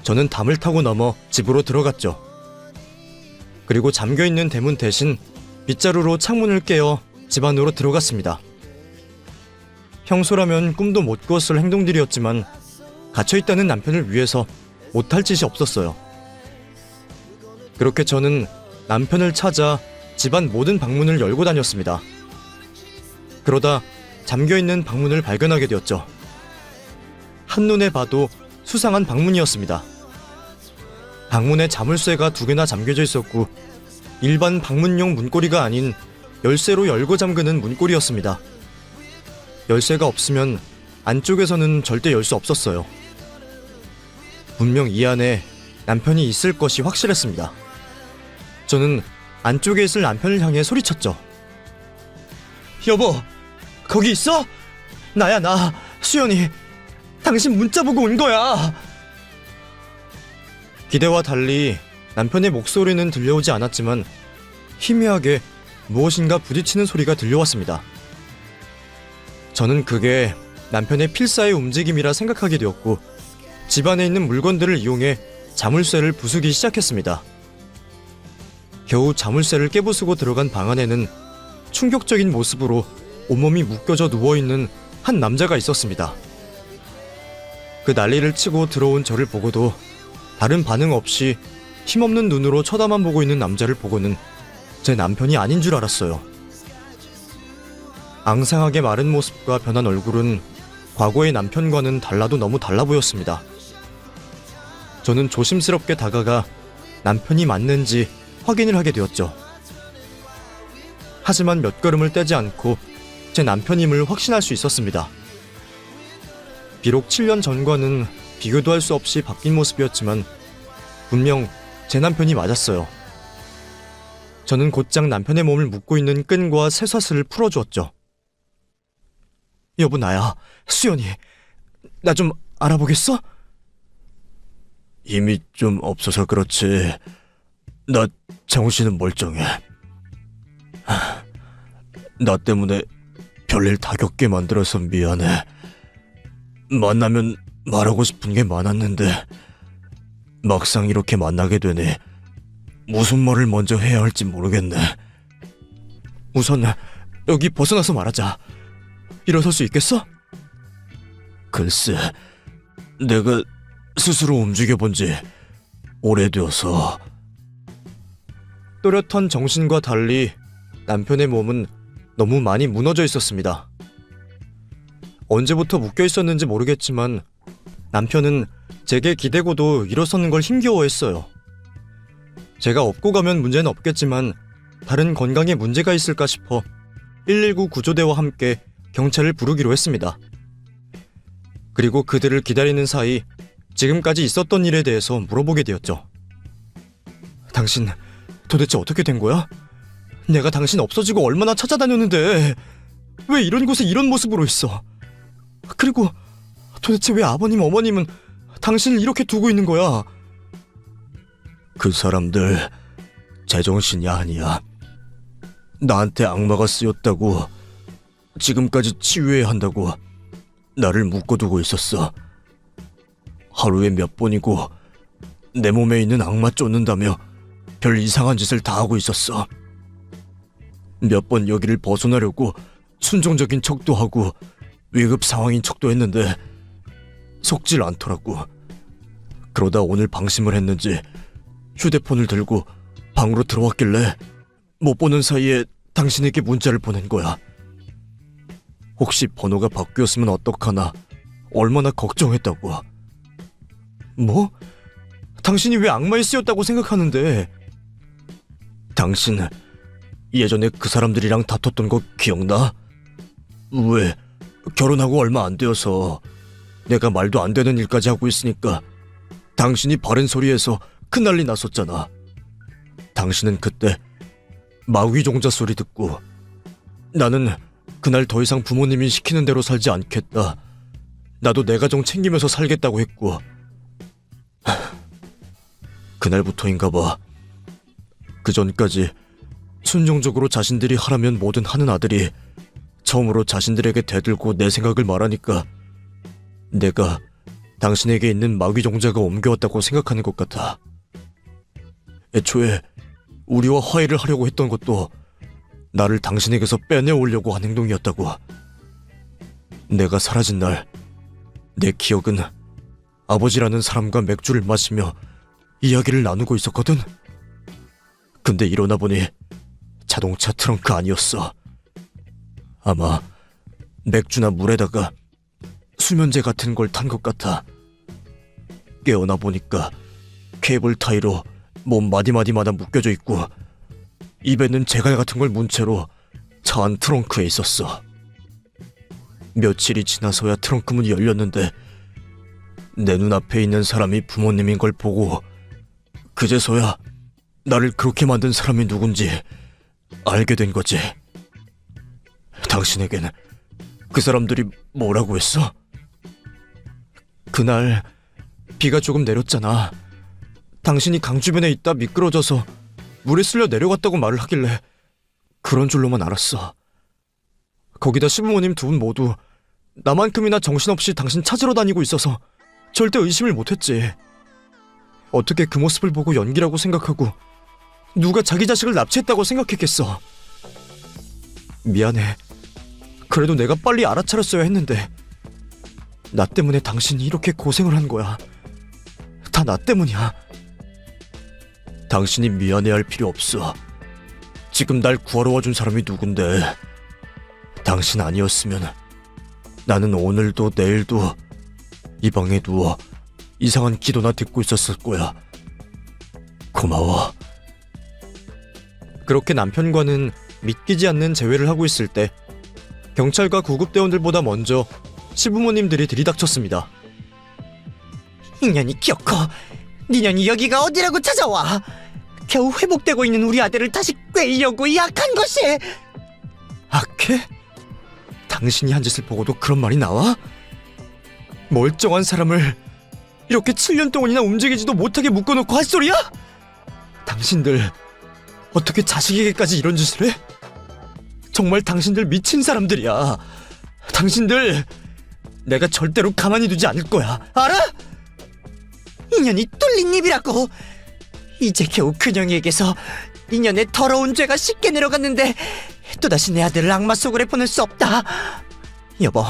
S1: 저는 담을 타고 넘어 집으로 들어갔죠. 그리고 잠겨있는 대문 대신 빗자루로 창문을 깨어 집 안으로 들어갔습니다. 평소라면 꿈도 못 꾸었을 행동들이었지만 갇혀있다는 남편을 위해서 못할 짓이 없었어요. 그렇게 저는 남편을 찾아 집안 모든 방문을 열고 다녔습니다. 그러다 잠겨있는 방문을 발견하게 되었죠. 한눈에 봐도 수상한 방문이었습니다. 방문에 자물쇠가 2개나 잠겨져 있었고 일반 방문용 문고리가 아닌 열쇠로 열고 잠그는 문고리였습니다. 열쇠가 없으면 안쪽에서는 절대 열 수 없었어요. 분명 이 안에 남편이 있을 것이 확실했습니다. 저는 안쪽에 있을 남편을 향해 소리쳤죠. 여보, 거기 있어? 나야, 나, 수연이. 당신 문자 보고 온 거야. 기대와 달리 남편의 목소리는 들려오지 않았지만 희미하게 무엇인가 부딪히는 소리가 들려왔습니다. 저는 그게 남편의 필사의 움직임이라 생각하게 되었고 집안에 있는 물건들을 이용해 자물쇠를 부수기 시작했습니다. 겨우 자물쇠를 깨부수고 들어간 방 안에는 충격적인 모습으로 온몸이 묶여져 누워있는 한 남자가 있었습니다. 그 난리를 치고 들어온 저를 보고도 다른 반응 없이 힘없는 눈으로 쳐다만 보고 있는 남자를 보고는 제 남편이 아닌 줄 알았어요. 앙상하게 마른 모습과 변한 얼굴은 과거의 남편과는 달라도 너무 달라 보였습니다. 저는 조심스럽게 다가가 남편이 맞는지 확인을 하게 되었죠. 하지만 몇 걸음을 떼지 않고 제 남편임을 확신할 수 있었습니다. 비록 7년 전과는 비교도 할 수 없이 바뀐 모습이었지만 분명 제 남편이 맞았어요. 저는 곧장 남편의 몸을 묶고 있는 끈과 쇠사슬을 풀어주었죠. 여보, 나야, 수연이. 나 좀 알아보겠어?
S3: 힘이 좀 없어서 그렇지. 나 정신은 멀쩡해. 나 때문에 별일 다 겪게 만들어서 미안해. 만나면 말하고 싶은 게 많았는데 막상 이렇게 만나게 되니 무슨 말을 먼저 해야 할지 모르겠네.
S1: 우선 여기 벗어나서 말하자. 일어설 수 있겠어?
S3: 글쎄, 내가 스스로 움직여본 지 오래되어서.
S1: 또렷한 정신과 달리 남편의 몸은 너무 많이 무너져 있었습니다. 언제부터 묶여 있었는지 모르겠지만 남편은 제게 기대고도 일어서는 걸 힘겨워했어요. 제가 업고 가면 문제는 없겠지만 다른 건강에 문제가 있을까 싶어 119 구조대와 함께 경찰을 부르기로 했습니다. 그리고 그들을 기다리는 사이 지금까지 있었던 일에 대해서 물어보게 되었죠. 당신 도대체 어떻게 된 거야? 내가 당신 없어지고 얼마나 찾아다녔는데 왜 이런 곳에 이런 모습으로 있어? 그리고 도대체 왜 아버님 어머님은 당신을 이렇게 두고 있는 거야?
S3: 그 사람들 제정신이 아니야. 나한테 악마가 쓰였다고, 지금까지 치유해야 한다고 나를 묶어두고 있었어. 하루에 몇 번이고 내 몸에 있는 악마 쫓는다며 별 이상한 짓을 다 하고 있었어. 몇 번 여기를 벗어나려고 순종적인 척도 하고 위급 상황인 척도 했는데 속질 않더라고. 그러다 오늘 방심을 했는지 휴대폰을 들고 방으로 들어왔길래 못 보는 사이에 당신에게 문자를 보낸 거야. 혹시 번호가 바뀌었으면 어떡하나 얼마나 걱정했다고.
S1: 뭐? 당신이 왜 악마에 쓰였다고 생각하는데?
S3: 당신 예전에 그 사람들이랑 다퉜던 거 기억나? 왜 결혼하고 얼마 안 되어서 내가 말도 안 되는 일까지 하고 있으니까 당신이 바른 소리해서 큰 난리 났었잖아. 당신은 그때 마귀종자 소리 듣고 나는 그날 더 이상 부모님이 시키는 대로 살지 않겠다. 나도 내 가정 챙기면서 살겠다고 했고 그날부터인가 봐. 그 전까지 순종적으로 자신들이 하라면 뭐든 하는 아들이 처음으로 자신들에게 대들고 내 생각을 말하니까 내가 당신에게 있는 마귀종자가 옮겨왔다고 생각하는 것 같아. 애초에 우리와 화해를 하려고 했던 것도 나를 당신에게서 빼내오려고 한 행동이었다고. 내가 사라진 날 내 기억은 아버지라는 사람과 맥주를 마시며 이야기를 나누고 있었거든. 근데 일어나 보니 자동차 트렁크 안이었어. 아마 맥주나 물에다가 수면제 같은 걸 탄 것 같아. 깨어나 보니까 케이블 타이로 몸 마디마디마다 묶여져 있고 입에는 제갈 같은 걸 문 채로 차 안 트렁크에 있었어. 며칠이 지나서야 트렁크 문이 열렸는데 내 눈앞에 있는 사람이 부모님인 걸 보고 그제서야 나를 그렇게 만든 사람이 누군지 알게 된 거지. 당신에겐 그 사람들이 뭐라고 했어?
S1: 그날 비가 조금 내렸잖아. 당신이 강 주변에 있다 미끄러져서 물에 쓸려 내려갔다고 말을 하길래 그런 줄로만 알았어. 거기다 시부모님 두 분 모두 나만큼이나 정신없이 당신 찾으러 다니고 있어서 절대 의심을 못했지. 어떻게 그 모습을 보고 연기라고 생각하고 누가 자기 자식을 납치했다고 생각했겠어. 미안해. 그래도 내가 빨리 알아차렸어야 했는데 나 때문에 당신이 이렇게 고생을 한 거야. 다 나 때문이야.
S3: 당신이 미안해할 필요 없어. 지금 날 구하러 와준 사람이 누군데. 당신 아니었으면 나는 오늘도 내일도 이 방에 누워 이상한 기도나 듣고 있었을 거야. 고마워.
S1: 그렇게 남편과는 믿기지 않는 재회를 하고 있을 때 경찰과 구급대원들보다 먼저 시부모님들이 들이닥쳤습니다.
S2: 이년이 기어코 니년이 여기가 어디라고 찾아와. 겨우 회복되고 있는 우리 아들을 다시 꿰려고 약한 것이.
S1: 악해? 당신이 한 짓을 보고도 그런 말이 나와? 멀쩡한 사람을 이렇게 7년 동안이나 움직이지도 못하게 묶어놓고 할 소리야? 당신들 어떻게 자식에게까지 이런 짓을 해? 정말 당신들 미친 사람들이야. 당신들 내가 절대로 가만히 두지 않을 거야. 알아?
S2: 이년이 뚫린 입이라고. 이제 겨우 그녀에게서 이년의 더러운 죄가 쉽게 내려갔는데 또다시 내 아들을 악마 속으로 보낼 수 없다. 여보,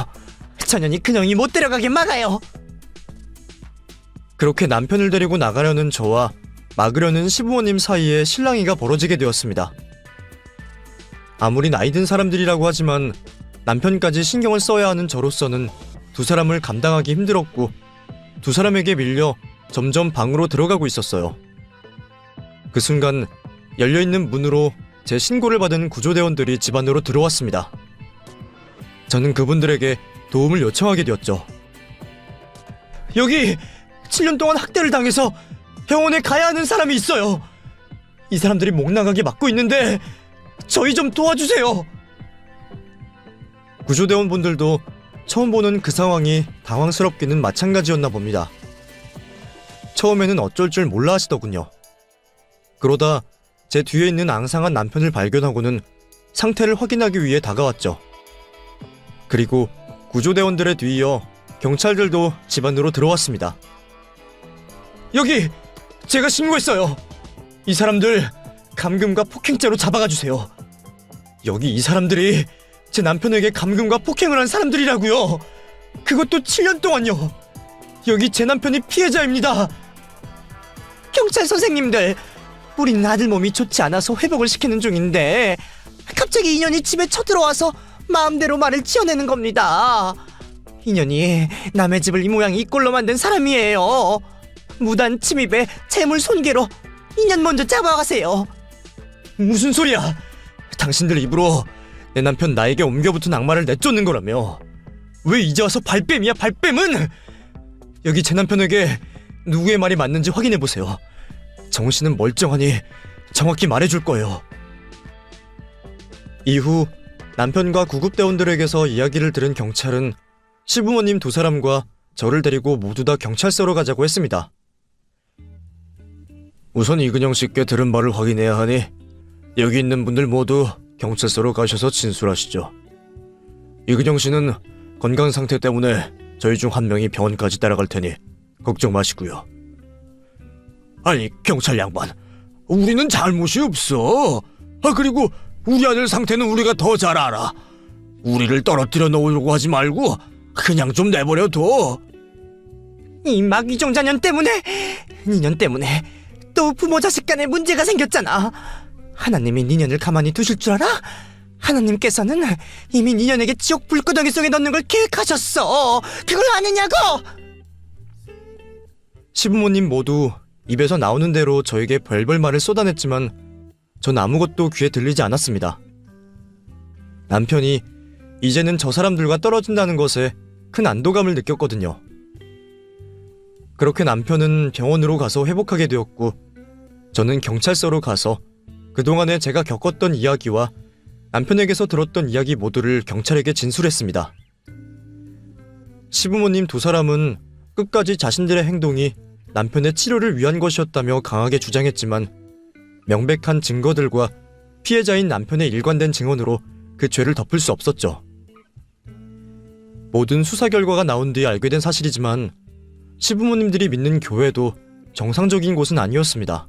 S2: 전현이 그녀이 못 데려가게 막아요.
S1: 그렇게 남편을 데리고 나가려는 저와 막으려는 시부모님 사이에 실랑이가 벌어지게 되었습니다. 아무리 나이든 사람들이라고 하지만 남편까지 신경을 써야 하는 저로서는 두 사람을 감당하기 힘들었고 두 사람에게 밀려 점점 방으로 들어가고 있었어요. 그 순간 열려있는 문으로 제 신고를 받은 구조대원들이 집 안으로 들어왔습니다. 저는 그분들에게 도움을 요청하게 되었죠. 여기 7년 동안 학대를 당해서 병원에 가야 하는 사람이 있어요. 이 사람들이 목 나가게 막고 있는데 저희 좀 도와주세요. 구조대원분들도 처음 보는 그 상황이 당황스럽기는 마찬가지였나 봅니다. 처음에는 어쩔 줄 몰라 하시더군요. 그러다 제 뒤에 있는 앙상한 남편을 발견하고는 상태를 확인하기 위해 다가왔죠. 그리고 구조대원들에 뒤이어 경찰들도 집 안으로 들어왔습니다. 여기 제가 신고했어요. 이 사람들 감금과 폭행죄로 잡아가 주세요. 여기 이 사람들이 제 남편에게 감금과 폭행을 한 사람들이라고요. 그것도 7년 동안요. 여기 제 남편이 피해자입니다.
S2: 경찰 선생님들, 우린 아들 몸이 좋지 않아서 회복을 시키는 중인데 갑자기 인연이 집에 쳐들어와서 마음대로 말을 지어내는 겁니다. 인연이 남의 집을 이 모양 이 꼴로 만든 사람이에요. 무단 침입에 재물 손괴로 인연 먼저 잡아가세요.
S1: 무슨 소리야? 당신들 입으로 내 남편 나에게 옮겨붙은 악마를 내쫓는 거라며. 왜 이제 와서 발뺌이야, 발뺌은? 여기 제 남편에게 누구의 말이 맞는지 확인해보세요. 정우 씨는 멀쩡하니 정확히 말해줄 거예요. 이후 남편과 구급대원들에게서 이야기를 들은 경찰은 시부모님 두 사람과 저를 데리고 모두 다 경찰서로 가자고 했습니다.
S3: 우선 이근영 씨께 들은 바를 확인해야 하니 여기 있는 분들 모두 경찰서로 가셔서 진술하시죠. 이근영 씨는 건강 상태 때문에 저희 중 한 명이 병원까지 따라갈 테니 걱정 마시고요. 아니, 경찰 양반, 우리는 잘못이 없어. 그리고 우리 아들 상태는 우리가 더 잘 알아. 우리를 떨어뜨려 놓으려고 하지 말고 그냥 좀 내버려둬.
S2: 이 마귀종자년 때문에, 니년 때문에 또 부모 자식 간에 문제가 생겼잖아. 하나님이 니년을 가만히 두실 줄 알아? 하나님께서는 이미 니년에게 지옥 불구덩이 속에 넣는 걸 계획하셨어. 그걸 아느냐고?
S1: 시부모님 모두 입에서 나오는 대로 저에게 별별 말을 쏟아냈지만 전 아무것도 귀에 들리지 않았습니다. 남편이 이제는 저 사람들과 떨어진다는 것에 큰 안도감을 느꼈거든요. 그렇게 남편은 병원으로 가서 회복하게 되었고 저는 경찰서로 가서 그동안에 제가 겪었던 이야기와 남편에게서 들었던 이야기 모두를 경찰에게 진술했습니다. 시부모님 두 사람은 끝까지 자신들의 행동이 남편의 치료를 위한 것이었다며 강하게 주장했지만 명백한 증거들과 피해자인 남편의 일관된 증언으로 그 죄를 덮을 수 없었죠. 모든 수사 결과가 나온 뒤 알게 된 사실이지만 시부모님들이 믿는 교회도 정상적인 곳은 아니었습니다.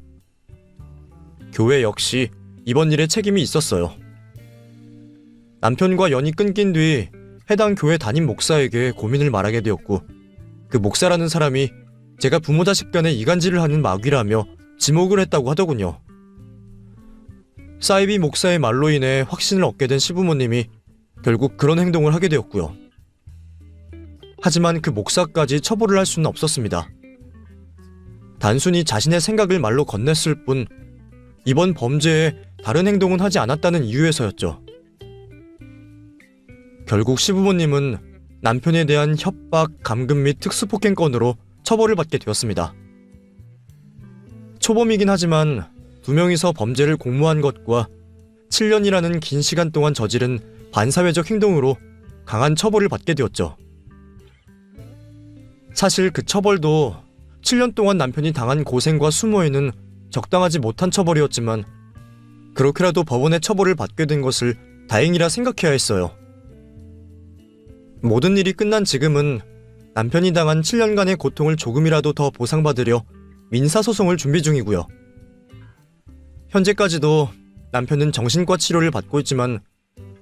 S1: 교회 역시 이번 일에 책임이 있었어요. 남편과 연이 끊긴 뒤 해당 교회 담임 목사에게 고민을 말하게 되었고 그 목사라는 사람이 제가 부모 자식 간에 이간질을 하는 마귀라며 지목을 했다고 하더군요. 사이비 목사의 말로 인해 확신을 얻게 된 시부모님이 결국 그런 행동을 하게 되었고요. 하지만 그 목사까지 처벌을 할 수는 없었습니다. 단순히 자신의 생각을 말로 건넸을 뿐 이번 범죄에 다른 행동은 하지 않았다는 이유에서였죠. 결국 시부모님은 남편에 대한 협박, 감금 및 특수폭행 건으로 처벌을 받게 되었습니다. 초범이긴 하지만 두 명이서 범죄를 공모한 것과 7년이라는 긴 시간 동안 저지른 반사회적 행동으로 강한 처벌을 받게 되었죠. 사실 그 처벌도 7년 동안 남편이 당한 고생과 수모에는 적당하지 못한 처벌이었지만 그렇게라도 법원의 처벌을 받게 된 것을 다행이라 생각해야 했어요. 모든 일이 끝난 지금은 남편이 당한 7년간의 고통을 조금이라도 더 보상받으려 민사소송을 준비 중이고요. 현재까지도 남편은 정신과 치료를 받고 있지만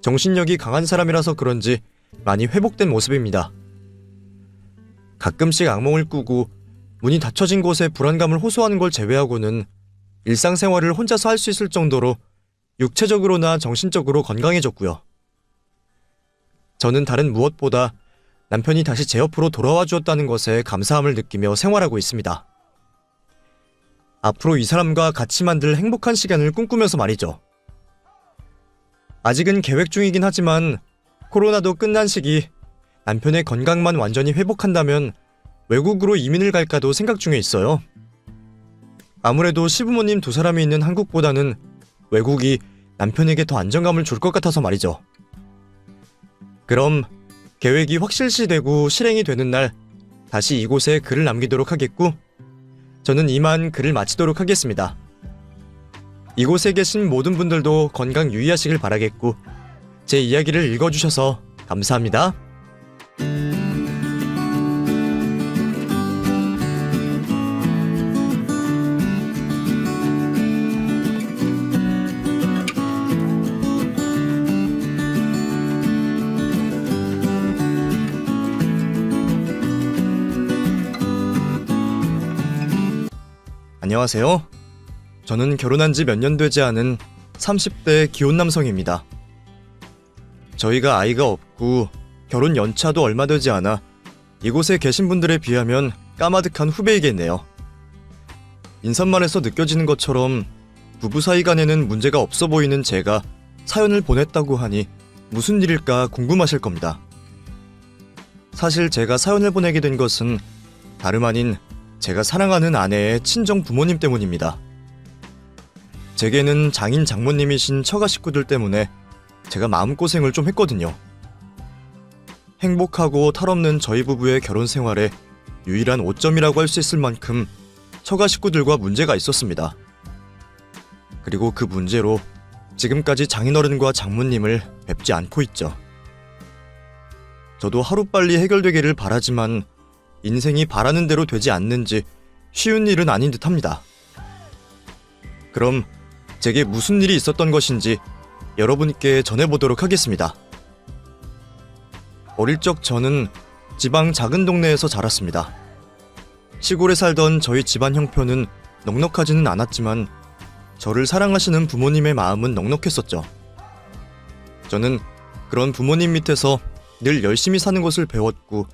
S1: 정신력이 강한 사람이라서 그런지 많이 회복된 모습입니다. 가끔씩 악몽을 꾸고 문이 닫혀진 곳에 불안감을 호소하는 걸 제외하고는 일상생활을 혼자서 할 수 있을 정도로 육체적으로나 정신적으로 건강해졌고요. 저는 다른 무엇보다 남편이 다시 제 옆으로 돌아와 주었다는 것에 감사함을 느끼며 생활하고 있습니다. 앞으로 이 사람과 같이 만들 행복한 시간을 꿈꾸면서 말이죠. 아직은 계획 중이긴 하지만 코로나도 끝난 시기 남편의 건강만 완전히 회복한다면 외국으로 이민을 갈까도 생각 중에 있어요. 아무래도 시부모님 두 사람이 있는 한국보다는 외국이 남편에게 더 안정감을 줄 것 같아서 말이죠. 그럼 계획이 확실시되고 실행이 되는 날 다시 이곳에 글을 남기도록 하겠고 저는 이만 글을 마치도록 하겠습니다. 이곳에 계신 모든 분들도 건강 유의하시길 바라겠고 제 이야기를 읽어주셔서 감사합니다. 안녕하세요. 저는 결혼한 지 몇 년 되지 않은 30대 기혼 남성입니다. 저희가 아이가 없고 결혼 연차도 얼마 되지 않아 이곳에 계신 분들에 비하면 까마득한 후배이겠네요. 인사만 해서 느껴지는 것처럼 부부 사이 간에는 문제가 없어 보이는 제가 사연을 보냈다고 하니 무슨 일일까 궁금하실 겁니다. 사실 제가 사연을 보내게 된 것은 다름 아닌 제가 사랑하는 아내의 친정 부모님 때문입니다. 제게는 장인 장모님이신 처가 식구들 때문에 제가 마음고생을 좀 했거든요. 행복하고 탈없는 저희 부부의 결혼 생활에 유일한 오점이라고 할 수 있을 만큼 처가 식구들과 문제가 있었습니다. 그리고 그 문제로 지금까지 장인어른과 장모님을 뵙지 않고 있죠. 저도 하루빨리 해결되기를 바라지만 인생이 바라는 대로 되지 않는지 쉬운 일은 아닌 듯합니다. 그럼 제게 무슨 일이 있었던 것인지 여러분께 전해보도록 하겠습니다. 어릴 적 저는 지방 작은 동네에서 자랐습니다. 시골에 살던 저희 집안 형편은 넉넉하지는 않았지만 저를 사랑하시는 부모님의 마음은 넉넉했었죠. 저는 그런 부모님 밑에서 늘 열심히 사는 것을 배웠고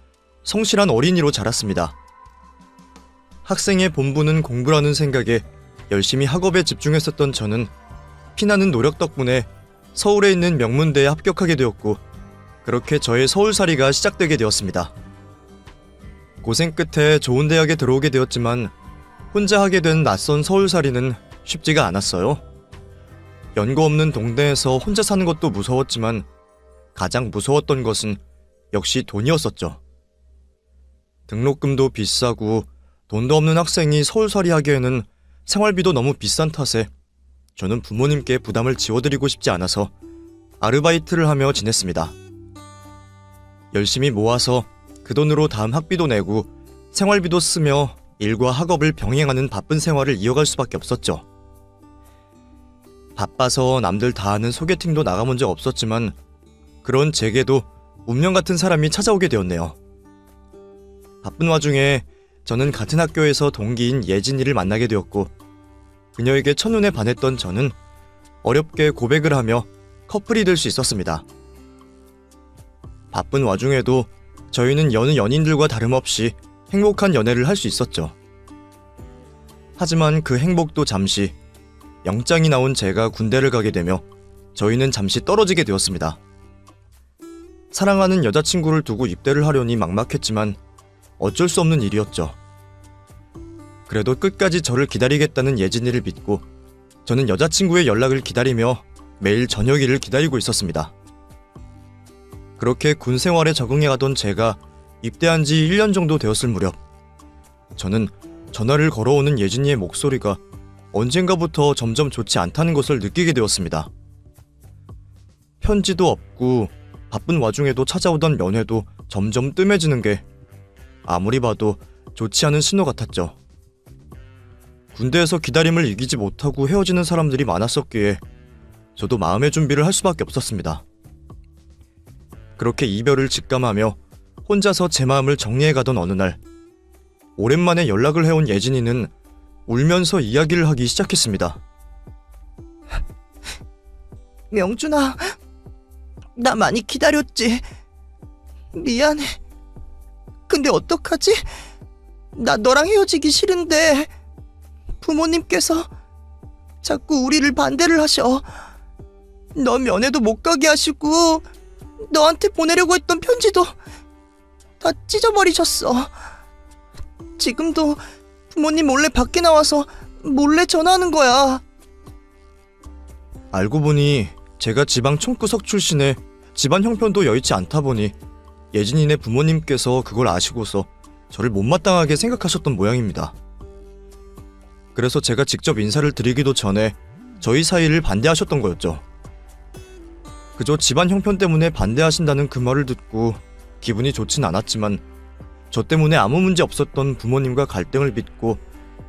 S1: 성실한 어린이로 자랐습니다. 학생의 본분은 공부라는 생각에 열심히 학업에 집중했었던 저는 피나는 노력 덕분에 서울에 있는 명문대에 합격하게 되었고 그렇게 저의 서울살이가 시작되게 되었습니다. 고생 끝에 좋은 대학에 들어오게 되었지만 혼자 하게 된 낯선 서울살이는 쉽지가 않았어요. 연고 없는 동네에서 혼자 사는 것도 무서웠지만 가장 무서웠던 것은 역시 돈이었었죠. 등록금도 비싸고 돈도 없는 학생이 서울살이 하기에는 생활비도 너무 비싼 탓에 저는 부모님께 부담을 지워드리고 싶지 않아서 아르바이트를 하며 지냈습니다. 열심히 모아서 그 돈으로 다음 학비도 내고 생활비도 쓰며 일과 학업을 병행하는 바쁜 생활을 이어갈 수밖에 없었죠. 바빠서 남들 다 아는 소개팅도 나가본 적 없었지만 그런 제게도 운명 같은 사람이 찾아오게 되었네요. 바쁜 와중에 저는 같은 학교에서 동기인 예진이를 만나게 되었고 그녀에게 첫눈에 반했던 저는 어렵게 고백을 하며 커플이 될 수 있었습니다. 바쁜 와중에도 저희는 여느 연인들과 다름없이 행복한 연애를 할 수 있었죠. 하지만 그 행복도 잠시 영장이 나온 제가 군대를 가게 되며 저희는 잠시 떨어지게 되었습니다. 사랑하는 여자친구를 두고 입대를 하려니 막막했지만 어쩔 수 없는 일이었죠. 그래도 끝까지 저를 기다리겠다는 예진이를 믿고 저는 여자친구의 연락을 기다리며 매일 저녁일을 기다리고 있었습니다. 그렇게 군 생활에 적응해가던 제가 입대한 지 1년 정도 되었을 무렵 저는 전화를 걸어오는 예진이의 목소리가 언젠가부터 점점 좋지 않다는 것을 느끼게 되었습니다. 편지도 없고 바쁜 와중에도 찾아오던 면회도 점점 뜸해지는 게 아무리 봐도 좋지 않은 신호 같았죠. 군대에서 기다림을 이기지 못하고 헤어지는 사람들이 많았었기에 저도 마음의 준비를 할 수밖에 없었습니다. 그렇게 이별을 직감하며 혼자서 제 마음을 정리해가던 어느 날 오랜만에 연락을 해온 예진이는 울면서 이야기를 하기 시작했습니다.
S2: 명준아, 나 많이 기다렸지. 미안해. 근데 어떡하지? 나 너랑 헤어지기 싫은데 부모님께서 자꾸 우리를 반대를 하셔. 너 면회도 못 가게 하시고 너한테 보내려고 했던 편지도 다 찢어버리셨어. 지금도 부모님 몰래 밖에 나와서 몰래 전화하는 거야.
S1: 알고 보니 제가 지방 총구석 출신에 집안 형편도 여의치 않다 보니 예진이네 부모님께서 그걸 아시고서 저를 못마땅하게 생각하셨던 모양입니다. 그래서 제가 직접 인사를 드리기도 전에 저희 사이를 반대하셨던 거였죠. 그저 집안 형편 때문에 반대하신다는 그 말을 듣고 기분이 좋진 않았지만 저 때문에 아무 문제 없었던 부모님과 갈등을 빚고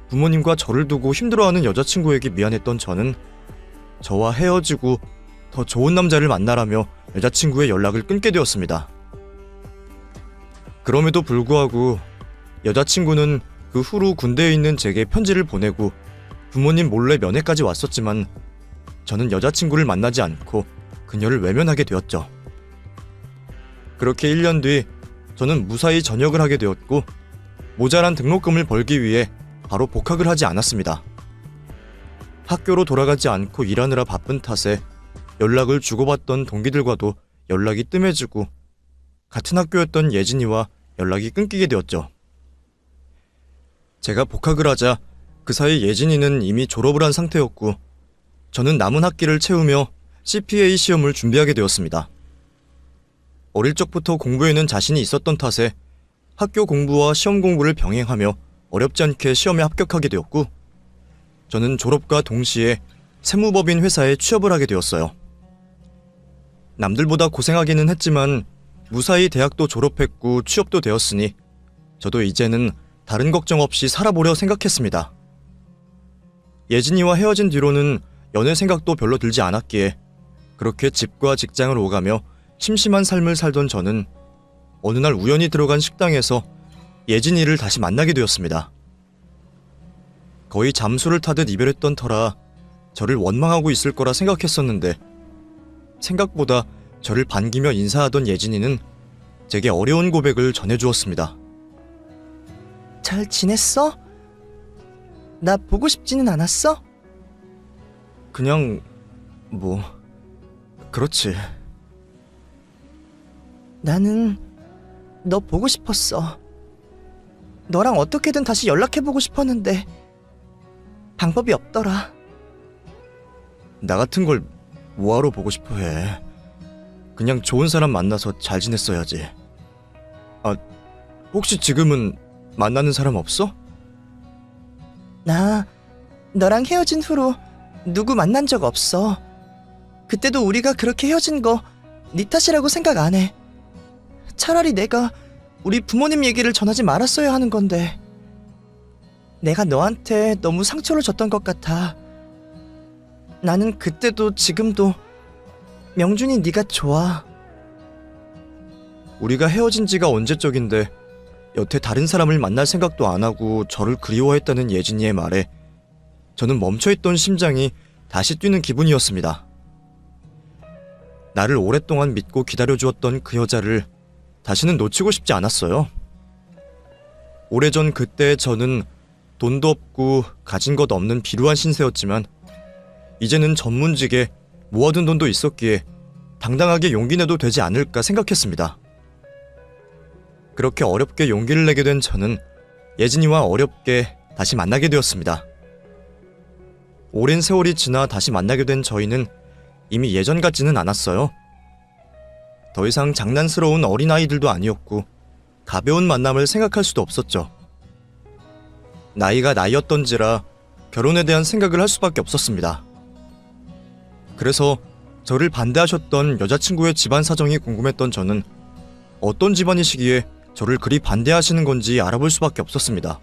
S1: 부모님과 저를 두고 힘들어하는 여자친구에게 미안했던 저는 저와 헤어지고 더 좋은 남자를 만나라며 여자친구의 연락을 끊게 되었습니다. 그럼에도 불구하고 여자친구는 그 후로 군대에 있는 제게 편지를 보내고 부모님 몰래 면회까지 왔었지만 저는 여자친구를 만나지 않고 그녀를 외면하게 되었죠. 그렇게 1년 뒤 저는 무사히 전역을 하게 되었고 모자란 등록금을 벌기 위해 바로 복학을 하지 않았습니다. 학교로 돌아가지 않고 일하느라 바쁜 탓에 연락을 주고받던 동기들과도 연락이 뜸해지고 같은 학교였던 예진이와 연락이 끊기게 되었죠. 제가 복학을 하자 그 사이 예진이는 이미 졸업을 한 상태였고 저는 남은 학기를 채우며 CPA 시험을 준비하게 되었습니다. 어릴 적부터 공부에는 자신이 있었던 탓에 학교 공부와 시험 공부를 병행하며 어렵지 않게 시험에 합격하게 되었고 저는 졸업과 동시에 세무법인 회사에 취업을 하게 되었어요. 남들보다 고생하기는 했지만 무사히 대학도 졸업했고 취업도 되었으니 저도 이제는 다른 걱정 없이 살아보려 생각했습니다. 예진이와 헤어진 뒤로는 연애 생각도 별로 들지 않았기에 그렇게 집과 직장을 오가며 심심한 삶을 살던 저는 어느 날 우연히 들어간 식당에서 예진이를 다시 만나게 되었습니다. 거의 잠수를 타듯 이별했던 터라 저를 원망하고 있을 거라 생각했었는데 생각보다 저를 반기며 인사하던 예진이는 제게 어려운 고백을 전해주었습니다.
S2: 잘 지냈어? 나 보고 싶지는 않았어?
S1: 그냥 그렇지.
S2: 나는 너 보고 싶었어. 너랑 어떻게든 다시 연락해보고 싶었는데 방법이 없더라.
S1: 나 같은 걸 뭐하러 보고 싶어 해. 그냥 좋은 사람 만나서 잘 지냈어야지. 아, 혹시 지금은 만나는 사람 없어?
S2: 나 너랑 헤어진 후로 누구 만난 적 없어. 그때도 우리가 그렇게 헤어진 거 네 탓이라고 생각 안 해. 차라리 내가 우리 부모님 얘기를 전하지 말았어야 하는 건데 내가 너한테 너무 상처를 줬던 것 같아. 나는 그때도 지금도 명준이 네가 좋아.
S1: 우리가 헤어진 지가 언제적인데 여태 다른 사람을 만날 생각도 안 하고 저를 그리워했다는 예진이의 말에 저는 멈춰있던 심장이 다시 뛰는 기분이었습니다. 나를 오랫동안 믿고 기다려주었던 그 여자를 다시는 놓치고 싶지 않았어요. 오래전 그때 저는 돈도 없고 가진 것 없는 비루한 신세였지만 이제는 전문직에 모아둔 돈도 있었기에 당당하게 용기 내도 되지 않을까 생각했습니다. 그렇게 어렵게 용기를 내게 된 저는 예진이와 어렵게 다시 만나게 되었습니다. 오랜 세월이 지나 다시 만나게 된 저희는 이미 예전 같지는 않았어요. 더 이상 장난스러운 어린아이들도 아니었고 가벼운 만남을 생각할 수도 없었죠. 나이가 나이였던지라 결혼에 대한 생각을 할 수밖에 없었습니다. 그래서 저를 반대하셨던 여자친구의 집안 사정이 궁금했던 저는 어떤 집안이시기에 저를 그리 반대하시는 건지 알아볼 수밖에 없었습니다.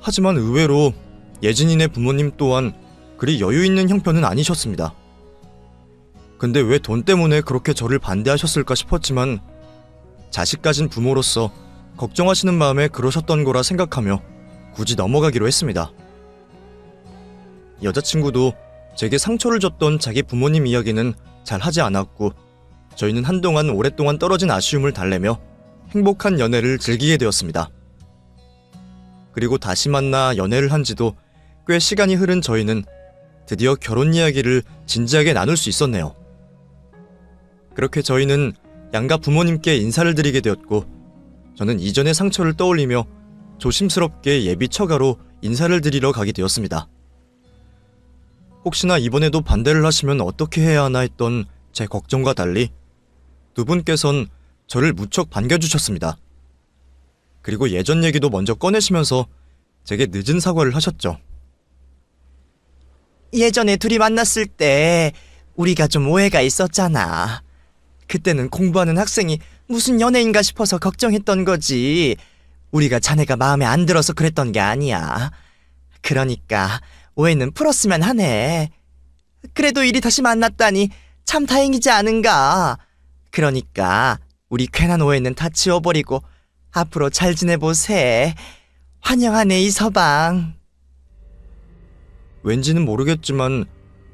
S1: 하지만 의외로 예진이네 부모님 또한 그리 여유 있는 형편은 아니셨습니다. 근데 왜 돈 때문에 그렇게 저를 반대하셨을까 싶었지만 자식 가진 부모로서 걱정하시는 마음에 그러셨던 거라 생각하며 굳이 넘어가기로 했습니다. 여자친구도 제게 상처를 줬던 자기 부모님 이야기는 잘 하지 않았고 저희는 한동안 오랫동안 떨어진 아쉬움을 달래며 행복한 연애를 즐기게 되었습니다. 그리고 다시 만나 연애를 한 지도 꽤 시간이 흐른 저희는 드디어 결혼 이야기를 진지하게 나눌 수 있었네요. 그렇게 저희는 양가 부모님께 인사를 드리게 되었고 저는 이전의 상처를 떠올리며 조심스럽게 예비 처가로 인사를 드리러 가게 되었습니다. 혹시나 이번에도 반대를 하시면 어떻게 해야 하나 했던 제 걱정과 달리 두 분께선 저를 무척 반겨주셨습니다. 그리고 예전 얘기도 먼저 꺼내시면서 제게 늦은 사과를 하셨죠.
S2: 예전에 둘이 만났을 때 우리가 좀 오해가 있었잖아. 그때는 공부하는 학생이 무슨 연예인가 싶어서 걱정했던 거지. 우리가 자네가 마음에 안 들어서 그랬던 게 아니야. 그러니까 오해는 풀었으면 하네. 그래도 이리 다시 만났다니 참 다행이지 않은가. 그러니까 우리 괜한 오해는 다 지워버리고 앞으로 잘 지내보세. 환영하네, 이서방.
S1: 왠지는 모르겠지만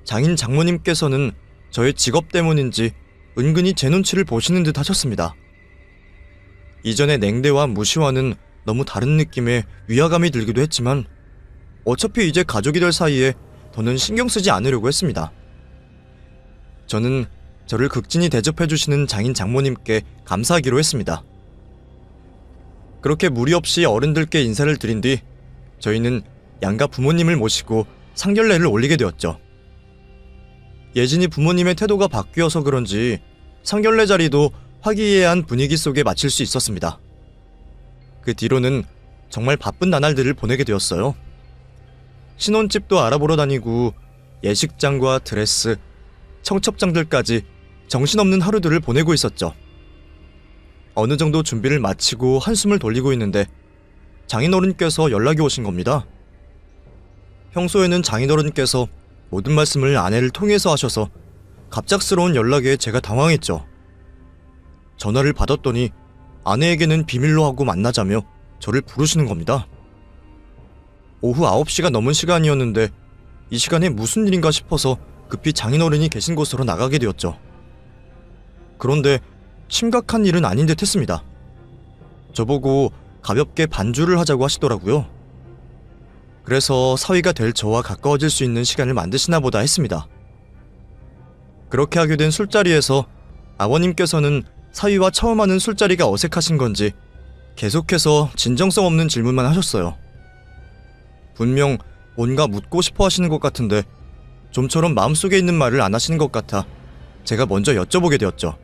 S1: 장인 장모님께서는 저의 직업 때문인지 은근히 제 눈치를 보시는 듯 하셨습니다. 이전의 냉대와 무시와는 너무 다른 느낌의 위화감이 들기도 했지만 어차피 이제 가족이 될 사이에 더는 신경 쓰지 않으려고 했습니다. 저는 저를 극진히 대접해주시는 장인 장모님께 감사하기로 했습니다. 그렇게 무리 없이 어른들께 인사를 드린 뒤 저희는 양가 부모님을 모시고 상견례를 올리게 되었죠. 예진이 부모님의 태도가 바뀌어서 그런지 상견례 자리도 화기애애한 분위기 속에 마칠 수 있었습니다. 그 뒤로는 정말 바쁜 나날들을 보내게 되었어요. 신혼집도 알아보러 다니고 예식장과 드레스, 청첩장들까지 정신없는 하루들을 보내고 있었죠. 어느 정도 준비를 마치고 한숨을 돌리고 있는데 장인어른께서 연락이 오신 겁니다. 평소에는 장인어른께서 모든 말씀을 아내를 통해서 하셔서 갑작스러운 연락에 제가 당황했죠. 전화를 받았더니 아내에게는 비밀로 하고 만나자며 저를 부르시는 겁니다. 오후 9시가 넘은 시간이었는데 이 시간에 무슨 일인가 싶어서 급히 장인어른이 계신 곳으로 나가게 되었죠. 그런데 심각한 일은 아닌 듯 했습니다. 저보고 가볍게 반주를 하자고 하시더라고요. 그래서 사위가 될 저와 가까워질 수 있는 시간을 만드시나 보다 했습니다. 그렇게 하게 된 술자리에서 아버님께서는 사위와 처음 하는 술자리가 어색하신 건지 계속해서 진정성 없는 질문만 하셨어요. 분명 뭔가 묻고 싶어 하시는 것 같은데 좀처럼 마음속에 있는 말을 안 하시는 것 같아 제가 먼저 여쭤보게 되었죠.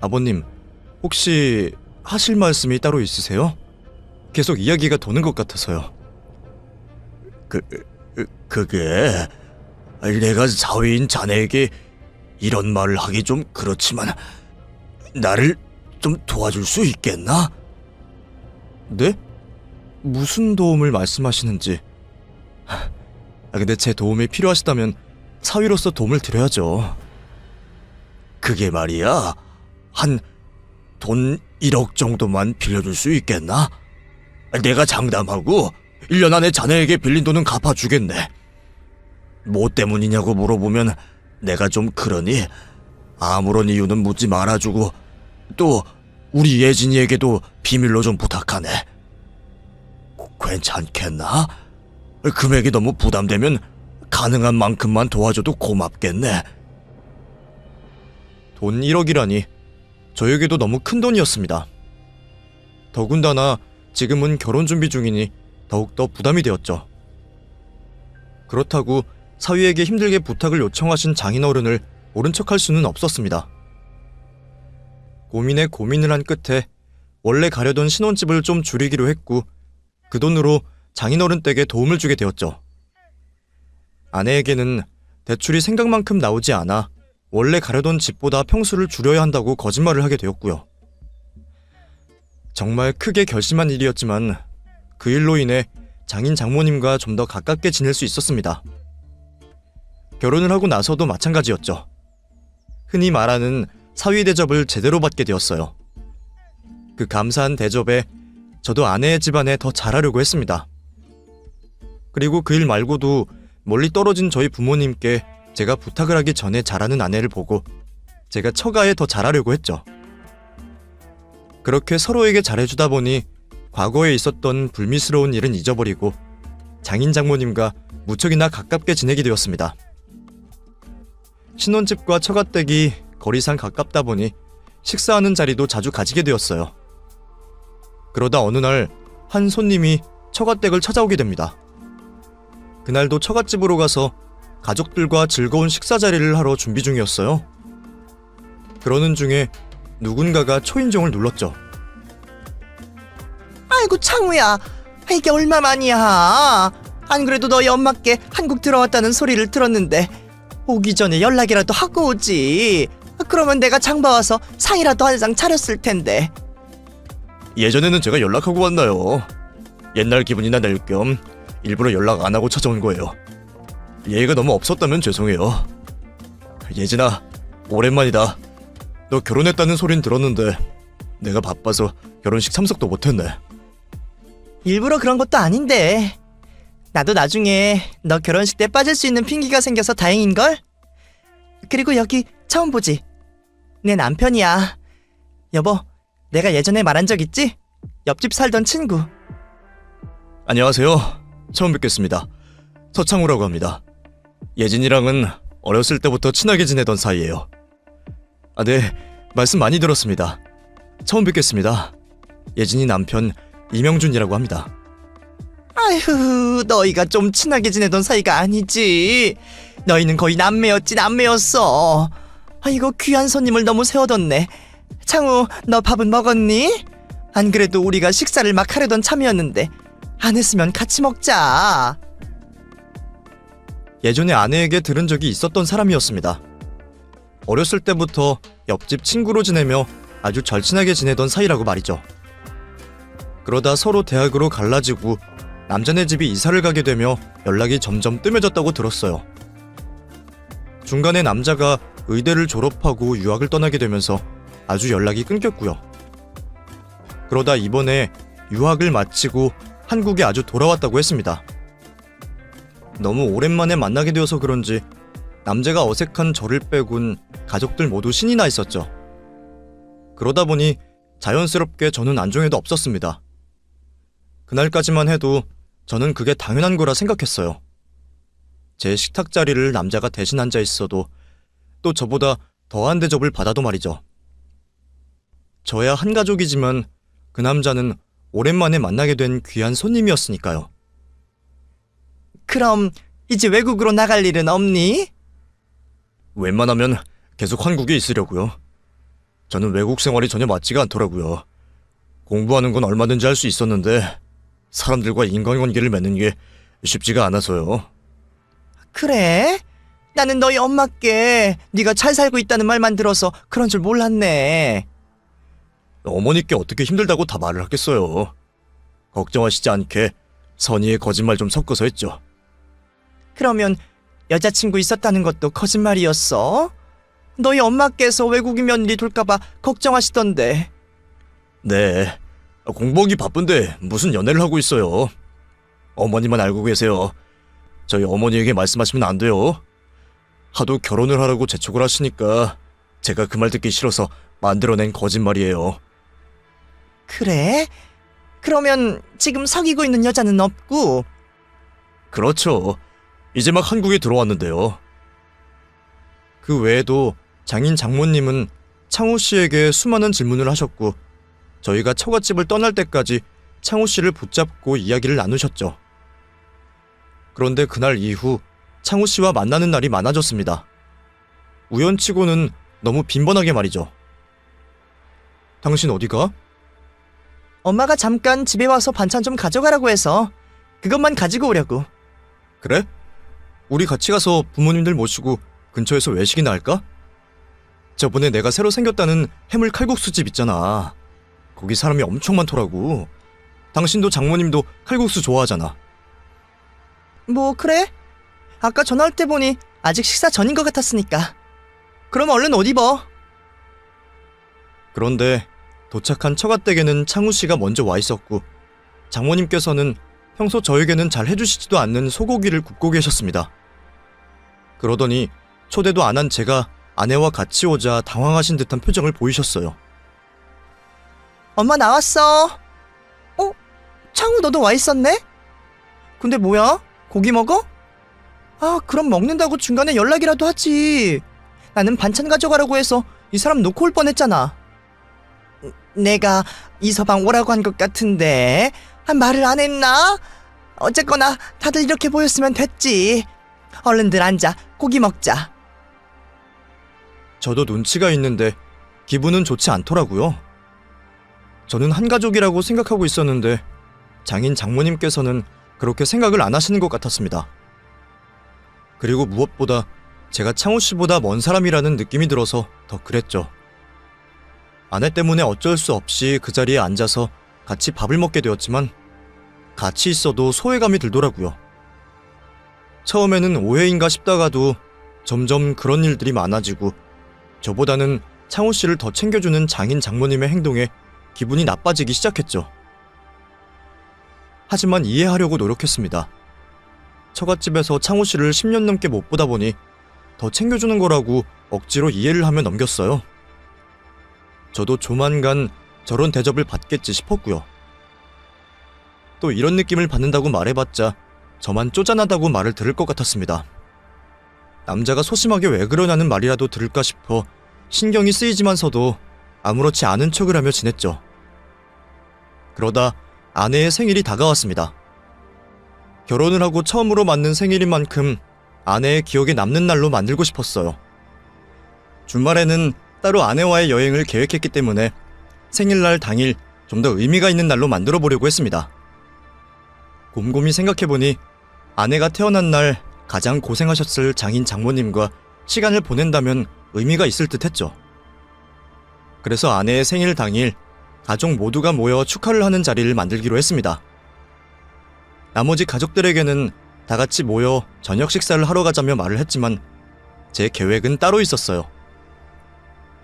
S1: 아버님, 혹시 하실 말씀이 따로 있으세요? 계속 이야기가 도는 것 같아서요.
S3: 그게 내가 사위인 자네에게 이런 말을 하기 좀 그렇지만 나를 좀 도와줄 수 있겠나?
S1: 네? 무슨 도움을 말씀하시는지. 근데 제 도움이 필요하시다면 사위로서 도움을 드려야죠.
S3: 그게 말이야, 한 돈 1억 정도만 빌려줄 수 있겠나? 내가 장담하고 1년 안에 자네에게 빌린 돈은 갚아주겠네. 뭐 때문이냐고 물어보면 내가 좀 그러니 아무런 이유는 묻지 말아주고 또 우리 예진이에게도 비밀로 좀 부탁하네. 괜찮겠나? 금액이 너무 부담되면 가능한 만큼만 도와줘도 고맙겠네.
S1: 돈 1억이라니 저에게도 너무 큰 돈이었습니다. 더군다나 지금은 결혼 준비 중이니 더욱더 부담이 되었죠. 그렇다고 사위에게 힘들게 부탁을 요청하신 장인어른을 모른 척할 수는 없었습니다. 고민에 고민을 한 끝에 원래 가려던 신혼집을 좀 줄이기로 했고 그 돈으로 장인어른 댁에 도움을 주게 되었죠. 아내에게는 대출이 생각만큼 나오지 않아 원래 가려던 집보다 평수를 줄여야 한다고 거짓말을 하게 되었고요. 정말 크게 결심한 일이었지만 그 일로 인해 장인 장모님과 좀 더 가깝게 지낼 수 있었습니다. 결혼을 하고 나서도 마찬가지였죠. 흔히 말하는 사위 대접을 제대로 받게 되었어요. 그 감사한 대접에 저도 아내의 집안에 더 잘하려고 했습니다. 그리고 그 일 말고도 멀리 떨어진 저희 부모님께 제가 부탁을 하기 전에 잘하는 아내를 보고 제가 처가에 더 잘하려고 했죠. 그렇게 서로에게 잘해주다 보니 과거에 있었던 불미스러운 일은 잊어버리고 장인 장모님과 무척이나 가깝게 지내게 되었습니다. 신혼집과 처가댁이 거리상 가깝다 보니 식사하는 자리도 자주 가지게 되었어요. 그러다 어느 날 한 손님이 처가댁을 찾아오게 됩니다. 그날도 처갓집으로 가서 가족들과 즐거운 식사 자리를 하러 준비 중이었어요. 그러는 중에 누군가가 초인종을 눌렀죠.
S2: 아이고 창우야, 이게 얼마만이야? 안 그래도 너희 엄마께 한국 들어왔다는 소리를 들었는데 오기 전에 연락이라도 하고 오지. 그러면 내가 장 봐와서 상이라도 한 상 차렸을 텐데.
S3: 예전에는 제가 연락하고 왔나요? 옛날 기분이나 낼 겸 일부러 연락 안 하고 찾아온 거예요. 예의가 너무 없었다면 죄송해요. 예진아, 오랜만이다. 너 결혼했다는 소린 들었는데 내가 바빠서 결혼식 참석도 못했네.
S2: 일부러 그런 것도 아닌데 나도 나중에 너 결혼식 때 빠질 수 있는 핑계가 생겨서 다행인걸? 그리고 여기 처음 보지? 내 남편이야. 여보, 내가 예전에 말한 적 있지? 옆집 살던 친구.
S1: 안녕하세요. 처음 뵙겠습니다. 서창우라고 합니다. 예진이랑은 어렸을 때부터 친하게 지내던 사이예요. 아, 네. 말씀 많이 들었습니다. 처음 뵙겠습니다. 예진이 남편 이명준이라고 합니다.
S2: 아휴, 너희가 좀 친하게 지내던 사이가 아니지. 너희는 거의 남매였지, 남매였어. 아이고, 귀한 손님을 너무 세워뒀네. 창우, 너 밥은 먹었니? 안 그래도 우리가 식사를 막 하려던 참이었는데 안 했으면 같이 먹자.
S1: 예전에 아내에게 들은 적이 있었던 사람이었습니다. 어렸을 때부터 옆집 친구로 지내며 아주 절친하게 지내던 사이라고 말이죠. 그러다 서로 대학으로 갈라지고 남자네 집이 이사를 가게 되며 연락이 점점 뜸해졌다고 들었어요. 중간에 남자가 의대를 졸업하고 유학을 떠나게 되면서 아주 연락이 끊겼고요. 그러다 이번에 유학을 마치고 한국에 아주 돌아왔다고 했습니다. 너무 오랜만에 만나게 되어서 그런지 남자가 어색한 저를 빼곤 가족들 모두 신이 나 있었죠. 그러다 보니 자연스럽게 저는 안중에도 없었습니다. 그날까지만 해도 저는 그게 당연한 거라 생각했어요. 제 식탁 자리를 남자가 대신 앉아 있어도 또 저보다 더한 대접을 받아도 말이죠. 저야 한 가족이지만 그 남자는 오랜만에 만나게 된 귀한 손님이었으니까요.
S2: 그럼 이제 외국으로 나갈 일은 없니?
S1: 웬만하면 계속 한국에 있으려고요. 저는 외국 생활이 전혀 맞지가 않더라고요. 공부하는 건 얼마든지 할 수 있었는데 사람들과 인간관계를 맺는 게 쉽지가 않아서요.
S2: 그래? 나는 너희 엄마께 네가 잘 살고 있다는 말만 들어서 그런 줄 몰랐네.
S1: 어머니께 어떻게 힘들다고 다 말을 하겠어요. 걱정하시지 않게 선의의 거짓말 좀 섞어서 했죠.
S2: 그러면 여자친구 있었다는 것도 거짓말이었어? 너희 엄마께서 외국인 며느리 둘까봐 걱정하시던데.
S1: 네, 공부하기 바쁜데 무슨 연애를 하고 있어요. 어머니만 알고 계세요. 저희 어머니에게 말씀하시면 안 돼요. 하도 결혼을 하라고 재촉을 하시니까 제가 그 말 듣기 싫어서 만들어낸 거짓말이에요.
S2: 그래? 그러면 지금 사귀고 있는 여자는 없고?
S1: 그렇죠. 이제 막 한국에 들어왔는데요. 그 외에도 장인 장모님은 창우 씨에게 수많은 질문을 하셨고 저희가 처갓집을 떠날 때까지 창우 씨를 붙잡고 이야기를 나누셨죠. 그런데 그날 이후 창우 씨와 만나는 날이 많아졌습니다. 우연치고는 너무 빈번하게 말이죠. 당신 어디가?
S2: 엄마가 잠깐 집에 와서 반찬 좀 가져가라고 해서 그것만 가지고 오려고.
S1: 그래? 우리 같이 가서 부모님들 모시고 근처에서 외식이나 할까? 저번에 내가 새로 생겼다는 해물 칼국수집 있잖아. 거기 사람이 엄청 많더라고. 당신도 장모님도 칼국수 좋아하잖아.
S2: 뭐 그래? 아까 전화할 때 보니 아직 식사 전인 것 같았으니까. 그럼 얼른 옷 입어.
S1: 그런데 도착한 처갓댁에는 창우 씨가 먼저 와 있었고 장모님께서는 평소 저에게는 잘 해주시지도 않는 소고기를 굽고 계셨습니다. 그러더니 초대도 안 한 제가 아내와 같이 오자 당황하신 듯한 표정을 보이셨어요.
S2: 엄마 나왔어. 어? 창우 너도 와 있었네? 근데 뭐야? 고기 먹어? 아, 그럼 먹는다고 중간에 연락이라도 하지. 나는 반찬 가져가라고 해서 이 사람 놓고 올 뻔했잖아. 내가 이서방 오라고 한 것 같은데 말을 안 했나? 어쨌거나 다들 이렇게 보였으면 됐지. 얼른들 앉아, 고기 먹자.
S1: 저도 눈치가 있는데 기분은 좋지 않더라고요. 저는 한 가족이라고 생각하고 있었는데 장인 장모님께서는 그렇게 생각을 안 하시는 것 같았습니다. 그리고 무엇보다 제가 창우 씨보다 먼 사람이라는 느낌이 들어서 더 그랬죠. 아내 때문에 어쩔 수 없이 그 자리에 앉아서 같이 밥을 먹게 되었지만 같이 있어도 소외감이 들더라고요. 처음에는 오해인가 싶다가도 점점 그런 일들이 많아지고 저보다는 창우 씨를 더 챙겨주는 장인 장모님의 행동에 기분이 나빠지기 시작했죠. 하지만 이해하려고 노력했습니다. 처갓집에서 창우 씨를 10년 넘게 못 보다 보니 더 챙겨주는 거라고 억지로 이해를 하며 넘겼어요. 저도 조만간 저런 대접을 받겠지 싶었고요. 또 이런 느낌을 받는다고 말해봤자 저만 쪼잔하다고 말을 들을 것 같았습니다. 남자가 소심하게 왜 그러냐는 말이라도 들을까 싶어 신경이 쓰이지만서도 아무렇지 않은 척을 하며 지냈죠. 그러다 아내의 생일이 다가왔습니다. 결혼을 하고 처음으로 맞는 생일인 만큼 아내의 기억에 남는 날로 만들고 싶었어요. 주말에는 따로 아내와의 여행을 계획했기 때문에 생일날 당일 좀 더 의미가 있는 날로 만들어 보려고 했습니다. 곰곰이 생각해보니 아내가 태어난 날 가장 고생하셨을 장인 장모님과 시간을 보낸다면 의미가 있을 듯 했죠. 그래서 아내의 생일 당일 가족 모두가 모여 축하를 하는 자리를 만들기로 했습니다. 나머지 가족들에게는 다 같이 모여 저녁 식사를 하러 가자며 말을 했지만 제 계획은 따로 있었어요.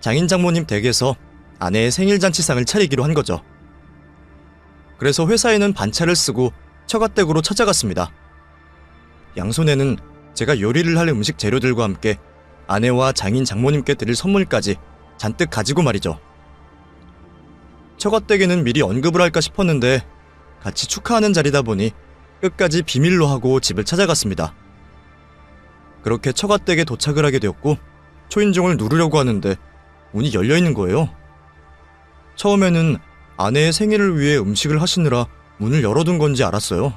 S1: 장인 장모님 댁에서 아내의 생일 잔치상을 차리기로 한 거죠. 그래서 회사에는 반차를 쓰고 처갓댁으로 찾아갔습니다. 양손에는 제가 요리를 할 음식 재료들과 함께 아내와 장인 장모님께 드릴 선물까지 잔뜩 가지고 말이죠. 처갓댁에는 미리 언급을 할까 싶었는데 같이 축하하는 자리다 보니 끝까지 비밀로 하고 집을 찾아갔습니다. 그렇게 처갓댁에 도착을 하게 되었고 초인종을 누르려고 하는데 문이 열려있는 거예요. 처음에는 아내의 생일을 위해 음식을 하시느라 문을 열어둔 건지 알았어요.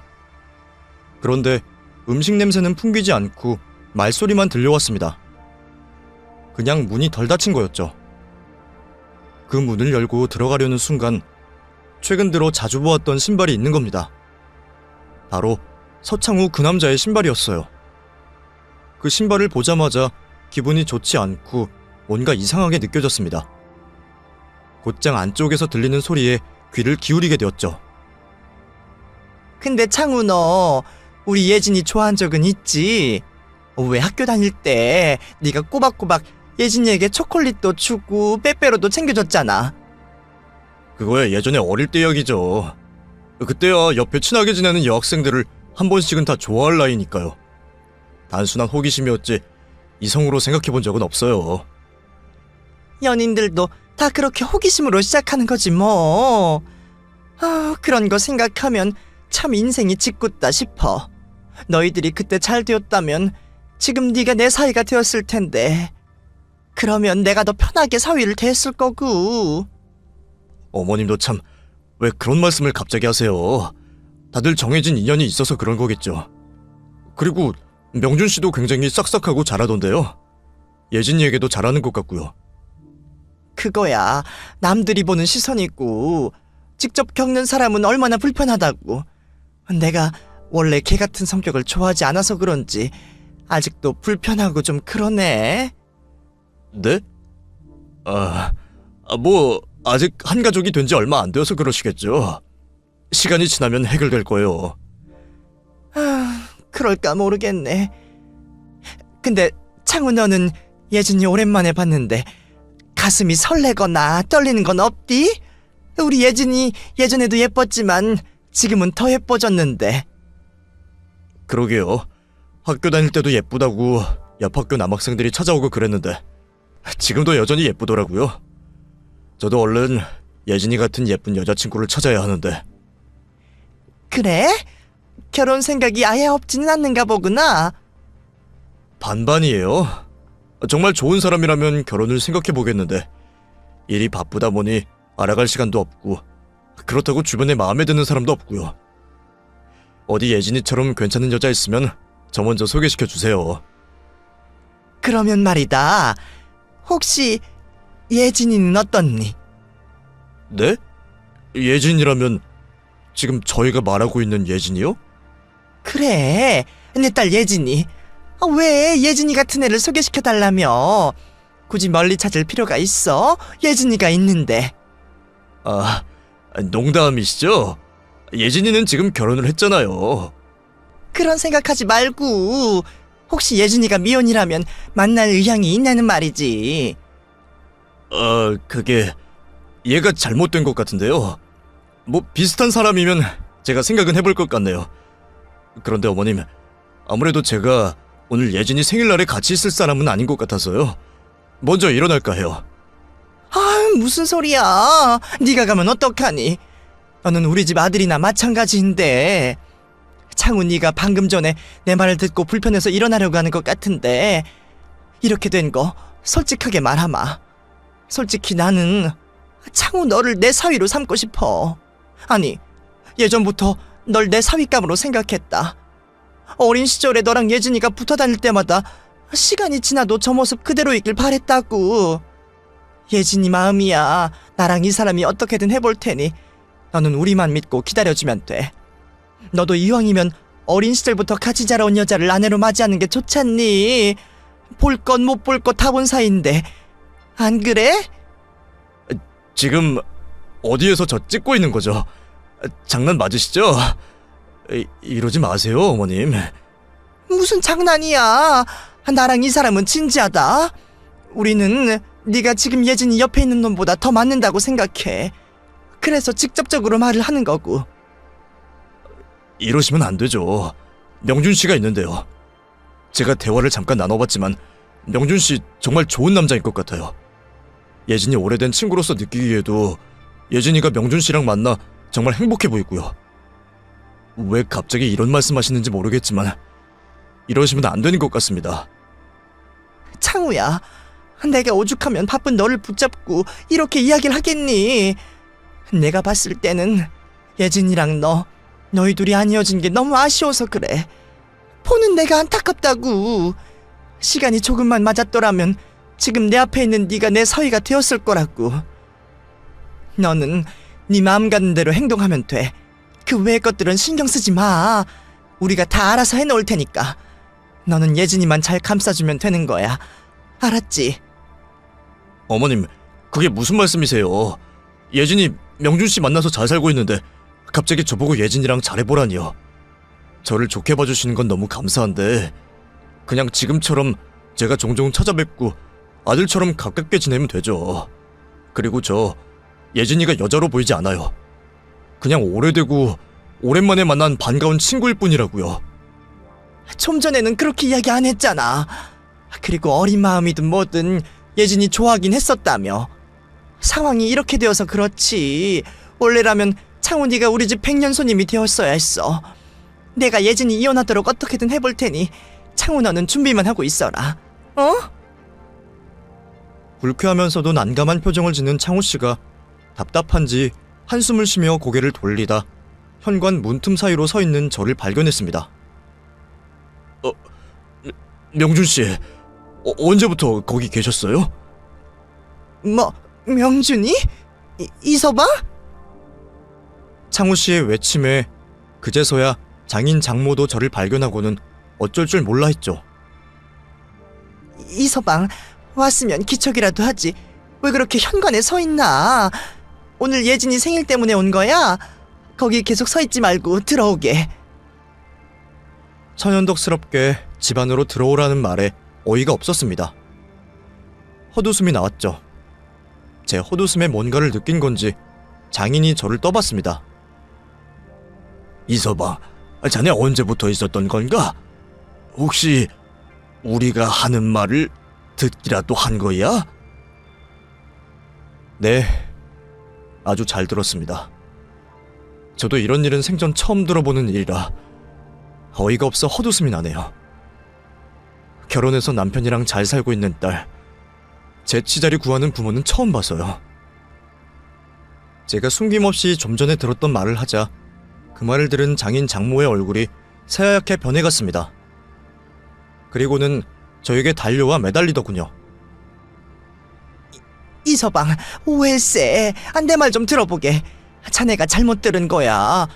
S1: 그런데 음식 냄새는 풍기지 않고 말소리만 들려왔습니다. 그냥 문이 덜 닫힌 거였죠. 그 문을 열고 들어가려는 순간 최근 들어 자주 보았던 신발이 있는 겁니다. 바로 서창우 그 남자의 신발이었어요. 그 신발을 보자마자 기분이 좋지 않고 뭔가 이상하게 느껴졌습니다. 곧장 안쪽에서 들리는 소리에 귀를 기울이게 되었죠.
S2: 근데 창우 너 우리 예진이 좋아한 적은 있지? 왜 학교 다닐 때 네가 꼬박꼬박 예진이에게 초콜릿도 주고 빼빼로도 챙겨줬잖아.
S1: 그거야 예전에 어릴 때 이야기죠. 그때야 옆에 친하게 지내는 여학생들을 한 번씩은 다 좋아할 나이니까요. 단순한 호기심이었지 이성으로 생각해본 적은 없어요.
S2: 연인들도 다 그렇게 호기심으로 시작하는 거지 뭐. 그런 거 생각하면 참 인생이 짓궂다 싶어. 너희들이 그때 잘 되었다면 지금 네가 내 사위가 되었을 텐데 그러면 내가 더 편하게 사위를 대했을 거고.
S1: 어머님도 참 왜 그런 말씀을 갑자기 하세요. 다들 정해진 인연이 있어서 그런 거겠죠. 그리고 명준 씨도 굉장히 싹싹하고 잘하던데요. 예진이에게도 잘하는 것 같고요.
S2: 그거야 남들이 보는 시선이고 직접 겪는 사람은 얼마나 불편하다고. 내가 원래 걔 같은 성격을 좋아하지 않아서 그런지 아직도 불편하고 좀 그러네.
S1: 네? 뭐 아직 한 가족이 된 지 얼마 안 되어서 그러시겠죠. 시간이 지나면 해결될 거예요.
S2: 그럴까 모르겠네. 근데 창우 너는 예진이 오랜만에 봤는데 가슴이 설레거나 떨리는 건 없디? 우리 예진이 예전에도 예뻤지만 지금은 더 예뻐졌는데.
S1: 그러게요. 학교 다닐 때도 예쁘다고 옆 학교 남학생들이 찾아오고 그랬는데 지금도 여전히 예쁘더라고요. 저도 얼른 예진이 같은 예쁜 여자친구를 찾아야 하는데.
S2: 그래? 결혼 생각이 아예 없지는 않는가 보구나.
S1: 반반이에요. 정말 좋은 사람이라면 결혼을 생각해보겠는데 일이 바쁘다 보니 알아갈 시간도 없고 그렇다고 주변에 마음에 드는 사람도 없고요. 어디 예진이처럼 괜찮은 여자 있으면 저 먼저 소개시켜주세요.
S2: 그러면 말이다. 혹시 예진이는 어떻니?
S1: 네? 예진이라면 지금 저희가 말하고 있는 예진이요?
S2: 그래, 내 딸 예진이. 왜 예진이 같은 애를 소개시켜달라며? 굳이 멀리 찾을 필요가 있어? 예진이가 있는데.
S1: 농담이시죠? 예진이는 지금 결혼을 했잖아요.
S2: 그런 생각하지 말고 혹시 예진이가 미혼이라면 만날 의향이 있냐는 말이지.
S1: 그게 얘가 잘못된 것 같은데요. 뭐 비슷한 사람이면 제가 생각은 해볼 것 같네요. 그런데 어머님, 아무래도 제가 오늘 예진이 생일날에 같이 있을 사람은 아닌 것 같아서요. 먼저 일어날까 해요.
S2: 아, 무슨 소리야. 네가 가면 어떡하니? 너는 우리 집 아들이나 마찬가지인데. 창우, 네가 방금 전에 내 말을 듣고 불편해서 일어나려고 하는 것 같은데 이렇게 된 거 솔직하게 말하마. 솔직히 나는 창우 너를 내 사위로 삼고 싶어. 아니, 예전부터 널 내 사위감으로 생각했다. 어린 시절에 너랑 예진이가 붙어 다닐 때마다 시간이 지나도 저 모습 그대로이길 바랬다고. 예진이 마음이야. 나랑 이 사람이 어떻게든 해볼 테니 너는 우리만 믿고 기다려주면 돼. 너도 이왕이면 어린 시절부터 같이 자라온 여자를 아내로 맞이하는 게 좋잖니. 볼 것 못 볼 것 다 본 사이인데 안 그래?
S1: 지금 어디에서 저 찍고 있는 거죠? 장난 맞으시죠? 이러지 마세요, 어머님.
S2: 무슨 장난이야. 나랑 이 사람은 진지하다. 우리는 네가 지금 예진이 옆에 있는 놈보다 더 맞는다고 생각해. 그래서 직접적으로 말을 하는 거고.
S1: 이러시면 안 되죠. 명준 씨가 있는데요. 제가 대화를 잠깐 나눠봤지만 명준 씨 정말 좋은 남자인 것 같아요. 예진이 오래된 친구로서 느끼기에도 예진이가 명준 씨랑 만나 정말 행복해 보이고요. 왜 갑자기 이런 말씀하시는지 모르겠지만 이러시면 안 되는 것 같습니다.
S2: 창우야, 내가 오죽하면 바쁜 너를 붙잡고 이렇게 이야기를 하겠니? 내가 봤을 때는 예진이랑 너희 둘이 안 이어진 게 너무 아쉬워서 그래. 보는 내가 안타깝다고. 시간이 조금만 맞았더라면 지금 내 앞에 있는 네가 내 사위가 되었을 거라고. 너는 네 마음 가는 대로 행동하면 돼. 그 외의 것들은 신경 쓰지 마. 우리가 다 알아서 해놓을 테니까. 너는 예진이만 잘 감싸주면 되는 거야. 알았지?
S1: 어머님, 그게 무슨 말씀이세요? 예진이 명준 씨 만나서 잘 살고 있는데 갑자기 저보고 예진이랑 잘해보라니요. 저를 좋게 봐주시는 건 너무 감사한데 그냥 지금처럼 제가 종종 찾아뵙고 아들처럼 가깝게 지내면 되죠. 그리고 저 예진이가 여자로 보이지 않아요. 그냥 오래되고 오랜만에 만난 반가운 친구일 뿐이라고요.
S2: 좀 전에는 그렇게 이야기 안 했잖아. 그리고 어린 마음이든 뭐든 예진이 좋아하긴 했었다며. 상황이 이렇게 되어서 그렇지. 원래라면 창우 네가 우리 집 백년 손님이 되었어야 했어. 내가 예진이 이혼하도록 어떻게든 해볼 테니 창우 너는 준비만 하고 있어라. 어?
S1: 불쾌하면서도 난감한 표정을 짓는 창호 씨가 답답한지 한숨을 쉬며 고개를 돌리다 현관 문틈 사이로 서 있는 저를 발견했습니다. 명준 씨, 언제부터 거기 계셨어요?
S2: 뭐, 명준이? 이서방?
S1: 창호 씨의 외침에 그제서야 장인 장모도 저를 발견하고는 어쩔 줄 몰라 했죠.
S2: 이서방, 왔으면 기척이라도 하지. 왜 그렇게 현관에 서 있나? 오늘 예진이 생일 때문에 온 거야? 거기 계속 서 있지 말고 들어오게.
S1: 천연덕스럽게 집 안으로 들어오라는 말에 어이가 없었습니다. 헛웃음이 나왔죠. 제 헛웃음에 뭔가를 느낀 건지 장인이 저를 떠봤습니다.
S3: 이서방, 자네 언제부터 있었던 건가? 혹시 우리가 하는 말을 듣기라도 한 거야?
S1: 네, 아주 잘 들었습니다. 저도 이런 일은 생전 처음 들어보는 일이라 어이가 없어 헛웃음이 나네요. 결혼해서 남편이랑 잘 살고 있는 딸, 제 치자리 구하는 부모는 처음 봐서요. 제가 숨김없이 좀 전에 들었던 말을 하자 그 말을 들은 장인 장모의 얼굴이 새하얗게 변해갔습니다. 그리고는 저에게 달려와 매달리더군요.
S2: 이서방, 오해세. 내 말 좀 들어보게. 자네가 잘못 들은 거야.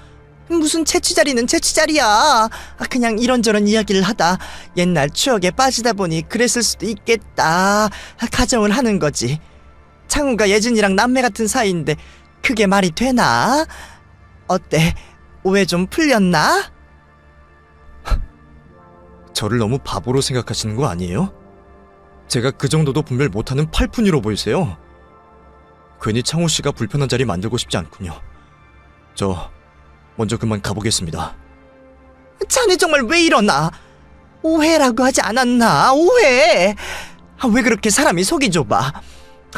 S2: 무슨 채취자리는 채취자리야. 그냥 이런저런 이야기를 하다 옛날 추억에 빠지다 보니 그랬을 수도 있겠다 가정을 하는 거지. 창우가 예진이랑 남매 같은 사이인데 그게 말이 되나? 어때? 오해 좀 풀렸나?
S1: 저를 너무 바보로 생각하시는 거 아니에요? 제가 그 정도도 분별 못하는 팔푼이로 보이세요? 괜히 창호 씨가 불편한 자리 만들고 싶지 않군요. 저 먼저 그만 가보겠습니다.
S2: 자네 정말 왜 이러나? 오해라고 하지 않았나? 오해! 왜 그렇게 사람이 속이 좁아?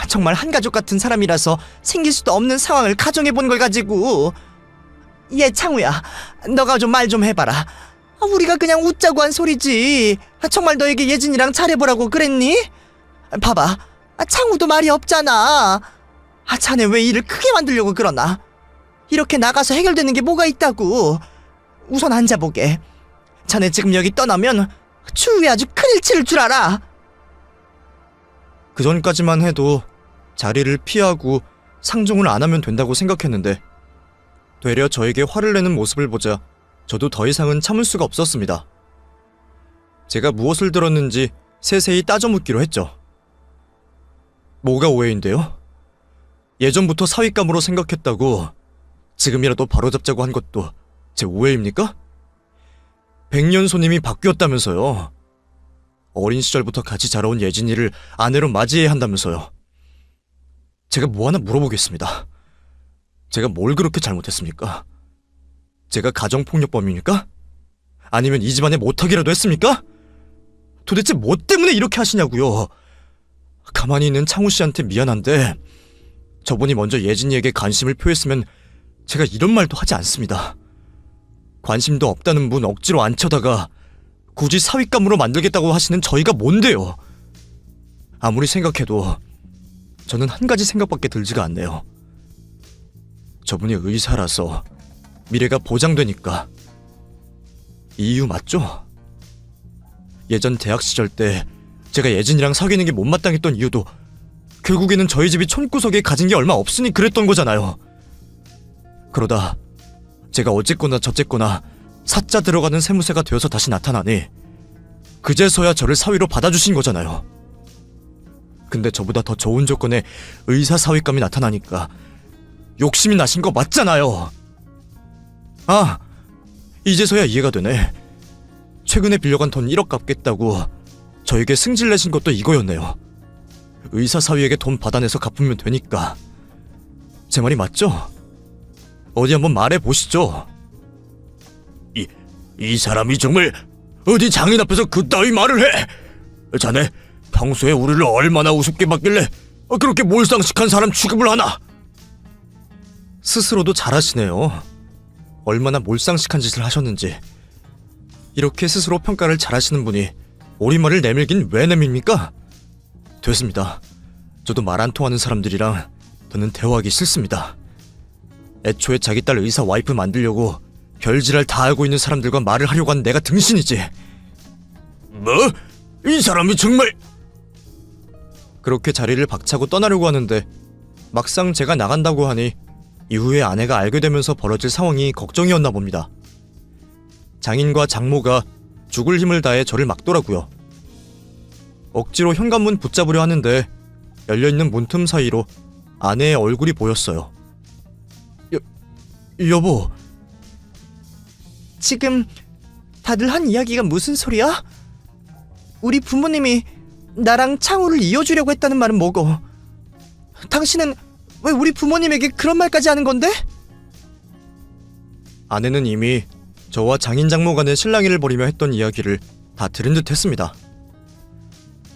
S2: 정말 한 가족 같은 사람이라서 생길 수도 없는 상황을 가정해본 걸 가지고. 얘 창우야, 너가 좀 말 좀 해봐라. 우리가 그냥 웃자고 한 소리지. 정말 너에게 예진이랑 잘해보라고 그랬니? 봐봐, 창우도 말이 없잖아. 자네 왜 일을 크게 만들려고 그러나? 이렇게 나가서 해결되는 게 뭐가 있다고. 우선 앉아보게. 자네 지금 여기 떠나면 추후에 아주 큰일 칠 줄 알아.
S1: 그 전까지만 해도 자리를 피하고 상종을 안 하면 된다고 생각했는데 되려 저에게 화를 내는 모습을 보자 저도 더 이상은 참을 수가 없었습니다. 제가 무엇을 들었는지 세세히 따져 묻기로 했죠. 뭐가 오해인데요? 예전부터 사윗감으로 생각했다고 지금이라도 바로잡자고 한 것도 제 오해입니까? 백년손님이 바뀌었다면서요. 어린 시절부터 같이 자라온 예진이를 아내로 맞이해야 한다면서요. 제가 뭐 하나 물어보겠습니다. 제가 뭘 그렇게 잘못했습니까? 제가 가정폭력범입니까? 아니면 이 집안에 못하기라도 했습니까? 도대체 뭐 때문에 이렇게 하시냐고요. 가만히 있는 창우 씨한테 미안한데 저분이 먼저 예진이에게 관심을 표했으면 제가 이런 말도 하지 않습니다. 관심도 없다는 분 억지로 앉혀다가 굳이 사윗감으로 만들겠다고 하시는 저희가 뭔데요? 아무리 생각해도 저는 한 가지 생각밖에 들지가 않네요. 저분이 의사라서 미래가 보장되니까. 이유 맞죠? 예전 대학 시절 때 제가 예진이랑 사귀는 게 못마땅했던 이유도 결국에는 저희 집이 촌구석에 가진 게 얼마 없으니 그랬던 거잖아요. 그러다 제가 어쨌거나 저쨌거나 사자 들어가는 세무새가 되어서 다시 나타나니 그제서야 저를 사위로 받아주신 거잖아요. 근데 저보다 더 좋은 조건의 의사 사윗감이 나타나니까 욕심이 나신 거 맞잖아요. 아, 이제서야 이해가 되네. 최근에 빌려간 돈 1억 갚겠다고 저에게 승질 내신 것도 이거였네요. 의사 사위에게 돈 받아내서 갚으면 되니까. 제 말이 맞죠? 어디 한번 말해보시죠.
S3: 이 사람이 정말 어디 장인 앞에서 그따위 말을 해? 자네 평소에 우리를 얼마나 우습게 봤길래 그렇게 몰상식한 사람 취급을 하나?
S1: 스스로도 잘하시네요. 얼마나 몰상식한 짓을 하셨는지. 이렇게 스스로 평가를 잘하시는 분이 오리말을 내밀긴 왜 내밉니까? 됐습니다. 저도 말 안 통하는 사람들이랑 더는 대화하기 싫습니다. 애초에 자기 딸 의사 와이프 만들려고 별지랄 다 알고 있는 사람들과 말을 하려고 한 내가 등신이지.
S3: 뭐? 이 사람이 정말...
S1: 그렇게 자리를 박차고 떠나려고 하는데 막상 제가 나간다고 하니 이후에 아내가 알게 되면서 벌어질 상황이 걱정이었나 봅니다. 장인과 장모가 죽을 힘을 다해 저를 막더라고요. 억지로 현관문 붙잡으려 하는데 열려있는 문틈 사이로 아내의 얼굴이 보였어요. 여보.
S2: 지금 다들 한 이야기가 무슨 소리야? 우리 부모님이 나랑 창우를 이어주려고 했다는 말은 뭐고? 당신은 왜 우리 부모님에게 그런 말까지 하는 건데?
S1: 아내는 이미 저와 장인 장모 간의 실랑이를 벌이며 했던 이야기를 다 들은 듯 했습니다.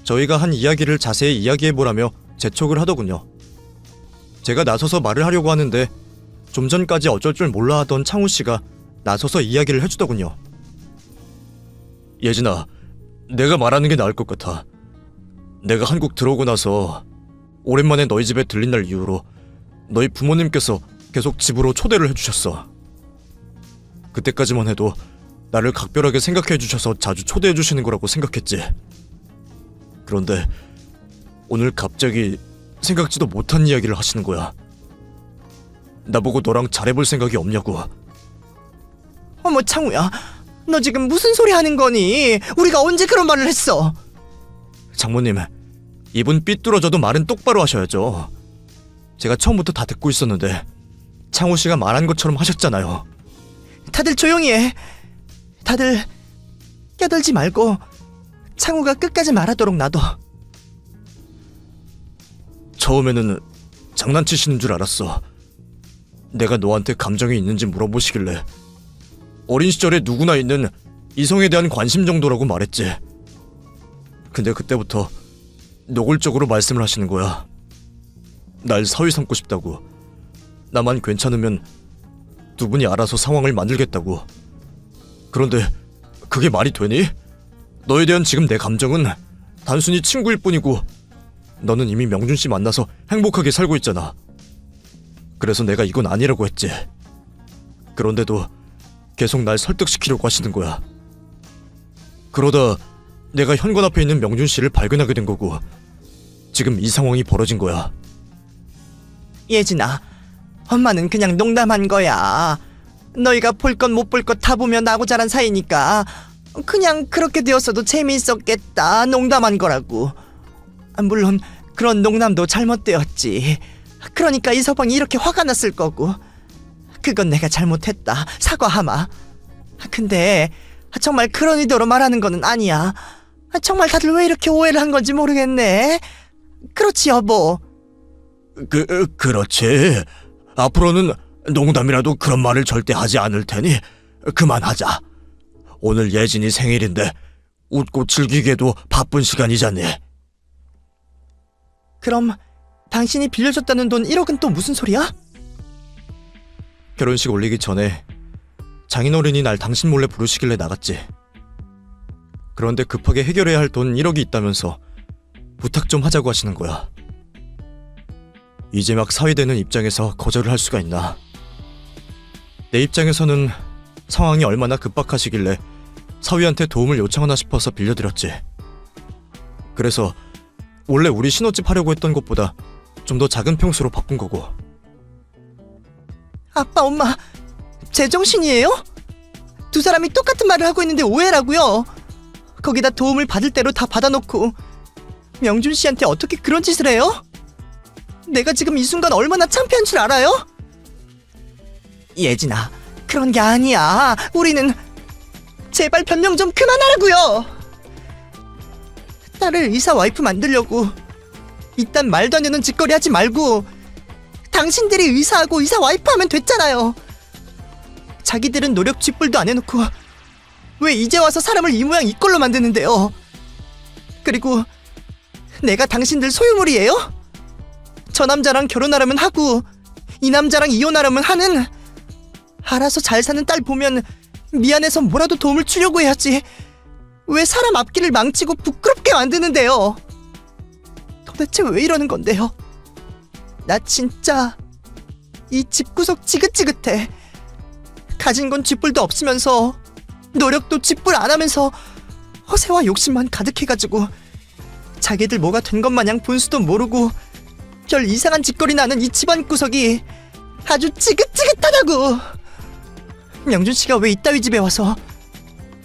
S1: 저희가 한 이야기를 자세히 이야기해보라며 재촉을 하더군요. 제가 나서서 말을 하려고 하는데 좀 전까지 어쩔 줄 몰라 하던 창우 씨가 나서서 이야기를 해주더군요.
S3: 예진아, 내가 말하는 게 나을 것 같아. 내가 한국 들어오고 나서 오랜만에 너희 집에 들린 날 이후로 너희 부모님께서 계속 집으로 초대를 해주셨어. 그때까지만 해도 나를 각별하게 생각해 주셔서 자주 초대해 주시는 거라고 생각했지. 그런데 오늘 갑자기 생각지도 못한 이야기를 하시는 거야. 나보고 너랑 잘해볼 생각이 없냐고.
S2: 어머 창우야, 너 지금 무슨 소리 하는 거니? 우리가 언제 그런 말을 했어?
S1: 장모님, 입은 삐뚤어져도 말은 똑바로 하셔야죠. 제가 처음부터 다 듣고 있었는데 창우 씨가 말한 것처럼 하셨잖아요.
S2: 다들 조용히 해. 다들 껴들지 말고 창우가 끝까지 말하도록 놔둬.
S3: 처음에는 장난치시는 줄 알았어. 내가 너한테 감정이 있는지 물어보시길래 어린 시절에 누구나 있는
S1: 이성에 대한 관심 정도라고 말했지. 근데 그때부터 노골적으로 말씀을 하시는 거야. 날 사위 삼고 싶다고. 나만 괜찮으면 두 분이 알아서 상황을 만들겠다고. 그런데 그게 말이 되니? 너에 대한 지금 내 감정은 단순히 친구일 뿐이고 너는 이미 명준 씨 만나서 행복하게 살고 있잖아. 그래서 내가 이건 아니라고 했지. 그런데도 계속 날 설득시키려고 하시는 거야. 그러다 내가 현관 앞에 있는 명준 씨를 발견하게 된 거고 지금 이 상황이 벌어진 거야.
S2: 예진아, 엄마는 그냥 농담한 거야. 너희가 볼 것 못 볼 것 다 보며 나고 자란 사이니까 그냥 그렇게 되었어도 재미있었겠다 농담한 거라고. 물론 그런 농담도 잘못되었지. 그러니까 이서방이 이렇게 화가 났을 거고. 그건 내가 잘못했다. 사과하마. 근데 정말 그런 의도로 말하는 거는 아니야. 정말 다들 왜 이렇게 오해를 한 건지 모르겠네. 그렇지 여보?
S3: 그렇지. 앞으로는 농담이라도 그런 말을 절대 하지 않을 테니 그만하자. 오늘 예진이 생일인데 웃고 즐기기에도 바쁜 시간이잖니.
S2: 그럼 당신이 빌려줬다는 돈 1억은 또 무슨 소리야?
S1: 결혼식 올리기 전에 장인어른이 날 당신 몰래 부르시길래 나갔지. 그런데 급하게 해결해야 할 돈 1억이 있다면서 부탁 좀 하자고 하시는 거야. 이제 막 사위되는 입장에서 거절을 할 수가 있나. 내 입장에서는 상황이 얼마나 급박하시길래 사위한테 도움을 요청하나 싶어서 빌려드렸지. 그래서 원래 우리 신혼집 하려고 했던 것보다 좀 더 작은 평수로 바꾼 거고.
S2: 아빠 엄마 제정신이에요? 두 사람이 똑같은 말을 하고 있는데 오해라고요. 거기다 도움을 받을 대로 다 받아놓고 명준 씨한테 어떻게 그런 짓을 해요? 내가 지금 이 순간 얼마나 창피한 줄 알아요? 예진아, 그런 게 아니야. 우리는 제발 변명 좀 그만하라고요. 딸을 의사 와이프 만들려고 이딴 말도 안 되는 짓거리 하지 말고 당신들이 의사하고 의사 와이프 하면 됐잖아요. 자기들은 노력 쥐뿔도 안 해놓고 왜 이제 와서 사람을 이 모양 이 꼴로 만드는데요? 그리고 내가 당신들 소유물이에요? 저 남자랑 결혼하려면 하고 이 남자랑 이혼하려면 하는. 알아서 잘 사는 딸 보면 미안해서 뭐라도 도움을 주려고 해야지. 왜 사람 앞길을 망치고 부끄럽게 만드는데요? 도대체 왜 이러는 건데요? 나 진짜 이 집구석 지긋지긋해. 가진 건 쥐뿔도 없으면서 노력도 쥐뿔 안 하면서 허세와 욕심만 가득해가지고 자기들 뭐가 된 것 마냥 분수도 모르고 별 이상한 짓거리 나는 이 집안 구석이 아주 지긋지긋하다고. 명준 씨가 왜 이따위 집에 와서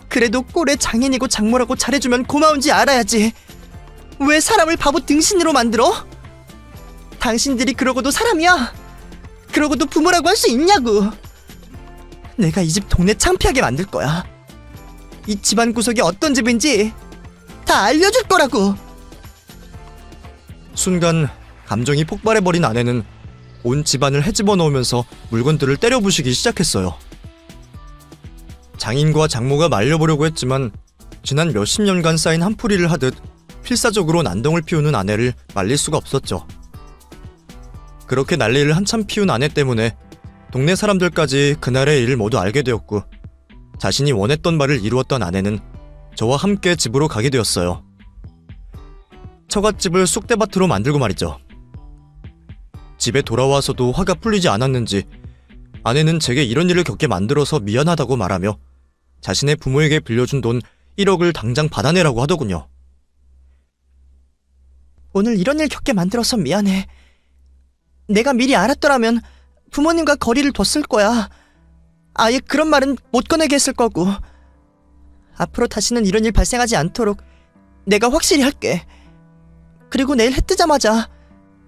S2: 그래도 꼴에 장인이고 장모라고 잘해주면 고마운지 알아야지. 왜 사람을 바보 등신으로 만들어? 당신들이 그러고도 사람이야? 그러고도 부모라고 할 수 있냐고. 내가 이 집 동네 창피하게 만들 거야. 이 집안 구석이 어떤 집인지 다 알려줄 거라고.
S1: 순간 감정이 폭발해버린 아내는 온 집안을 헤집어 넣으면서 물건들을 때려 부시기 시작했어요. 장인과 장모가 말려보려고 했지만 지난 몇십 년간 쌓인 한풀이를 하듯 필사적으로 난동을 피우는 아내를 말릴 수가 없었죠. 그렇게 난리를 한참 피운 아내 때문에 동네 사람들까지 그날의 일을 모두 알게 되었고 자신이 원했던 바를 이루었던 아내는 저와 함께 집으로 가게 되었어요. 처갓집을 쑥대밭으로 만들고 말이죠. 집에 돌아와서도 화가 풀리지 않았는지 아내는 제게 이런 일을 겪게 만들어서 미안하다고 말하며 자신의 부모에게 빌려준 돈 1억을 당장 받아내라고 하더군요.
S2: 오늘 이런 일 겪게 만들어서 미안해. 내가 미리 알았더라면 부모님과 거리를 뒀을 거야. 아예 그런 말은 못 꺼내게 했을 거고. 앞으로 다시는 이런 일 발생하지 않도록 내가 확실히 할게. 그리고 내일 해 뜨자마자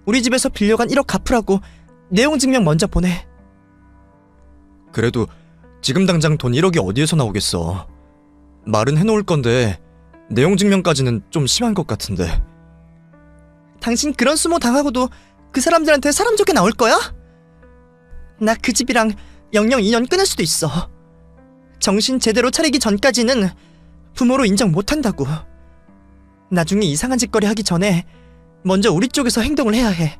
S2: 우리 집에서 빌려간 1억 갚으라고 내용 증명 먼저 보내.
S1: 그래도 지금 당장 돈 1억이 어디에서 나오겠어. 말은 해놓을 건데 내용 증명까지는 좀 심한 것 같은데.
S2: 당신 그런 수모 당하고도 그 사람들한테 사람 좋게 나올 거야? 나 그 집이랑 영영 인연 끊을 수도 있어. 정신 제대로 차리기 전까지는 부모로 인정 못한다고. 나중에 이상한 짓거리 하기 전에 먼저 우리 쪽에서 행동을 해야 해.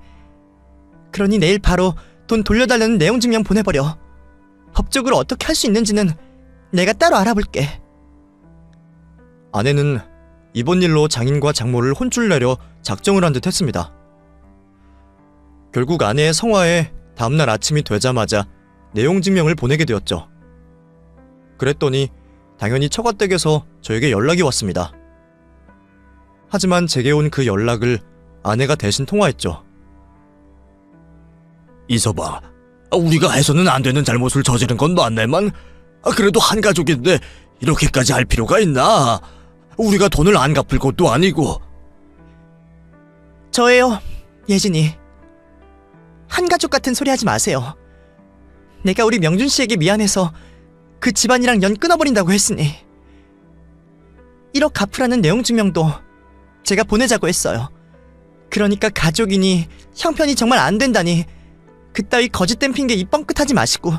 S2: 그러니 내일 바로 돈 돌려달라는 내용 증명 보내버려. 법적으로 어떻게 할 수 있는지는 내가 따로 알아볼게.
S1: 아내는 이번 일로 장인과 장모를 혼쭐 내려 작정을 한 듯 했습니다. 결국 아내의 성화에 다음날 아침이 되자마자 내용 증명을 보내게 되었죠. 그랬더니 당연히 처가댁에서 저에게 연락이 왔습니다. 하지만 제게 온 그 연락을 아내가 대신 통화했죠.
S3: 이서방, 우리가 해서는 안 되는 잘못을 저지른 건 맞네만 그래도 한 가족인데 이렇게까지 할 필요가 있나? 우리가 돈을 안 갚을 것도 아니고.
S2: 저예요, 예진이. 한 가족 같은 소리 하지 마세요. 내가 우리 명준 씨에게 미안해서 그 집안이랑 연 끊어버린다고 했으니 1억 갚으라는 내용 증명도 제가 보내자고 했어요. 그러니까 가족이니 형편이 정말 안 된다니 그따위 거짓된 핑계 입 뻥끗하지 마시고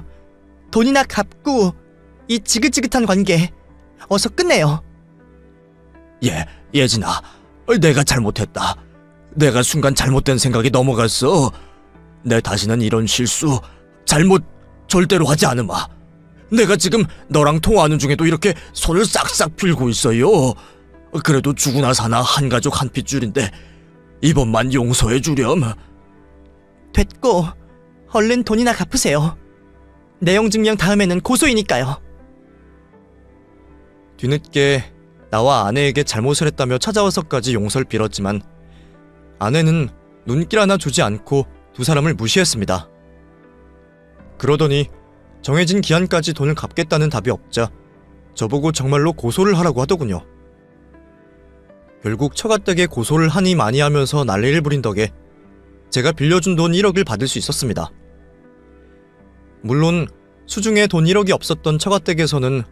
S2: 돈이나 갚고 이 지긋지긋한 관계 어서 끝내요.
S3: 예진아, 내가 잘못했다. 내가 순간 잘못된 생각이 넘어갔어. 내 다시는 이런 실수, 잘못 절대로 하지 않으마. 내가 지금 너랑 통화하는 중에도 이렇게 손을 싹싹 빌고 있어요. 그래도 죽으나 사나 한 가족 한 핏줄인데 이번만 용서해 주렴.
S2: 됐고 얼른 돈이나 갚으세요. 내용 증명 다음에는 고소이니까요.
S1: 뒤늦게 나와 아내에게 잘못을 했다며 찾아와서까지 용서를 빌었지만 아내는 눈길 하나 주지 않고 두 사람을 무시했습니다. 그러더니 정해진 기한까지 돈을 갚겠다는 답이 없자 저보고 정말로 고소를 하라고 하더군요. 결국 처가댁에 고소를 하니 많이 하면서 난리를 부린 덕에 제가 빌려준 돈 1억을 받을 수 있었습니다. 물론 수중에 돈 1억이 없었던 처가댁에서는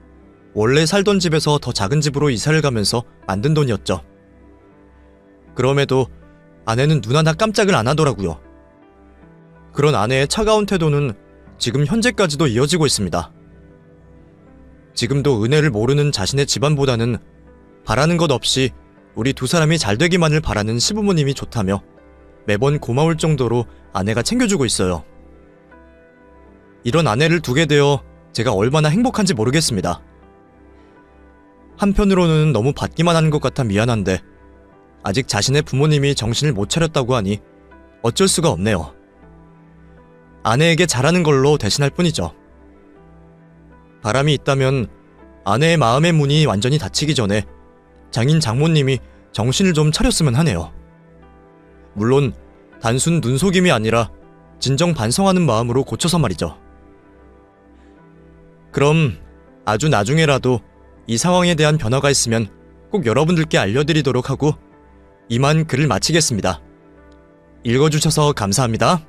S1: 원래 살던 집에서 더 작은 집으로 이사를 가면서 만든 돈이었죠. 그럼에도 아내는 눈 하나 깜짝을 안 하더라고요. 그런 아내의 차가운 태도는 지금 현재까지도 이어지고 있습니다. 지금도 은혜를 모르는 자신의 집안보다는 바라는 것 없이 우리 두 사람이 잘 되기만을 바라는 시부모님이 좋다며 매번 고마울 정도로 아내가 챙겨주고 있어요. 이런 아내를 두게 되어 제가 얼마나 행복한지 모르겠습니다. 한편으로는 너무 받기만 하는 것 같아 미안한데 아직 자신의 부모님이 정신을 못 차렸다고 하니 어쩔 수가 없네요. 아내에게 잘하는 걸로 대신할 뿐이죠. 바람이 있다면 아내의 마음의 문이 완전히 닫히기 전에 장인 장모님이 정신을 좀 차렸으면 하네요. 물론 단순 눈속임이 아니라 진정 반성하는 마음으로 고쳐서 말이죠. 그럼 아주 나중에라도 이 상황에 대한 변화가 있으면 꼭 여러분들께 알려드리도록 하고 이만 글을 마치겠습니다. 읽어주셔서 감사합니다.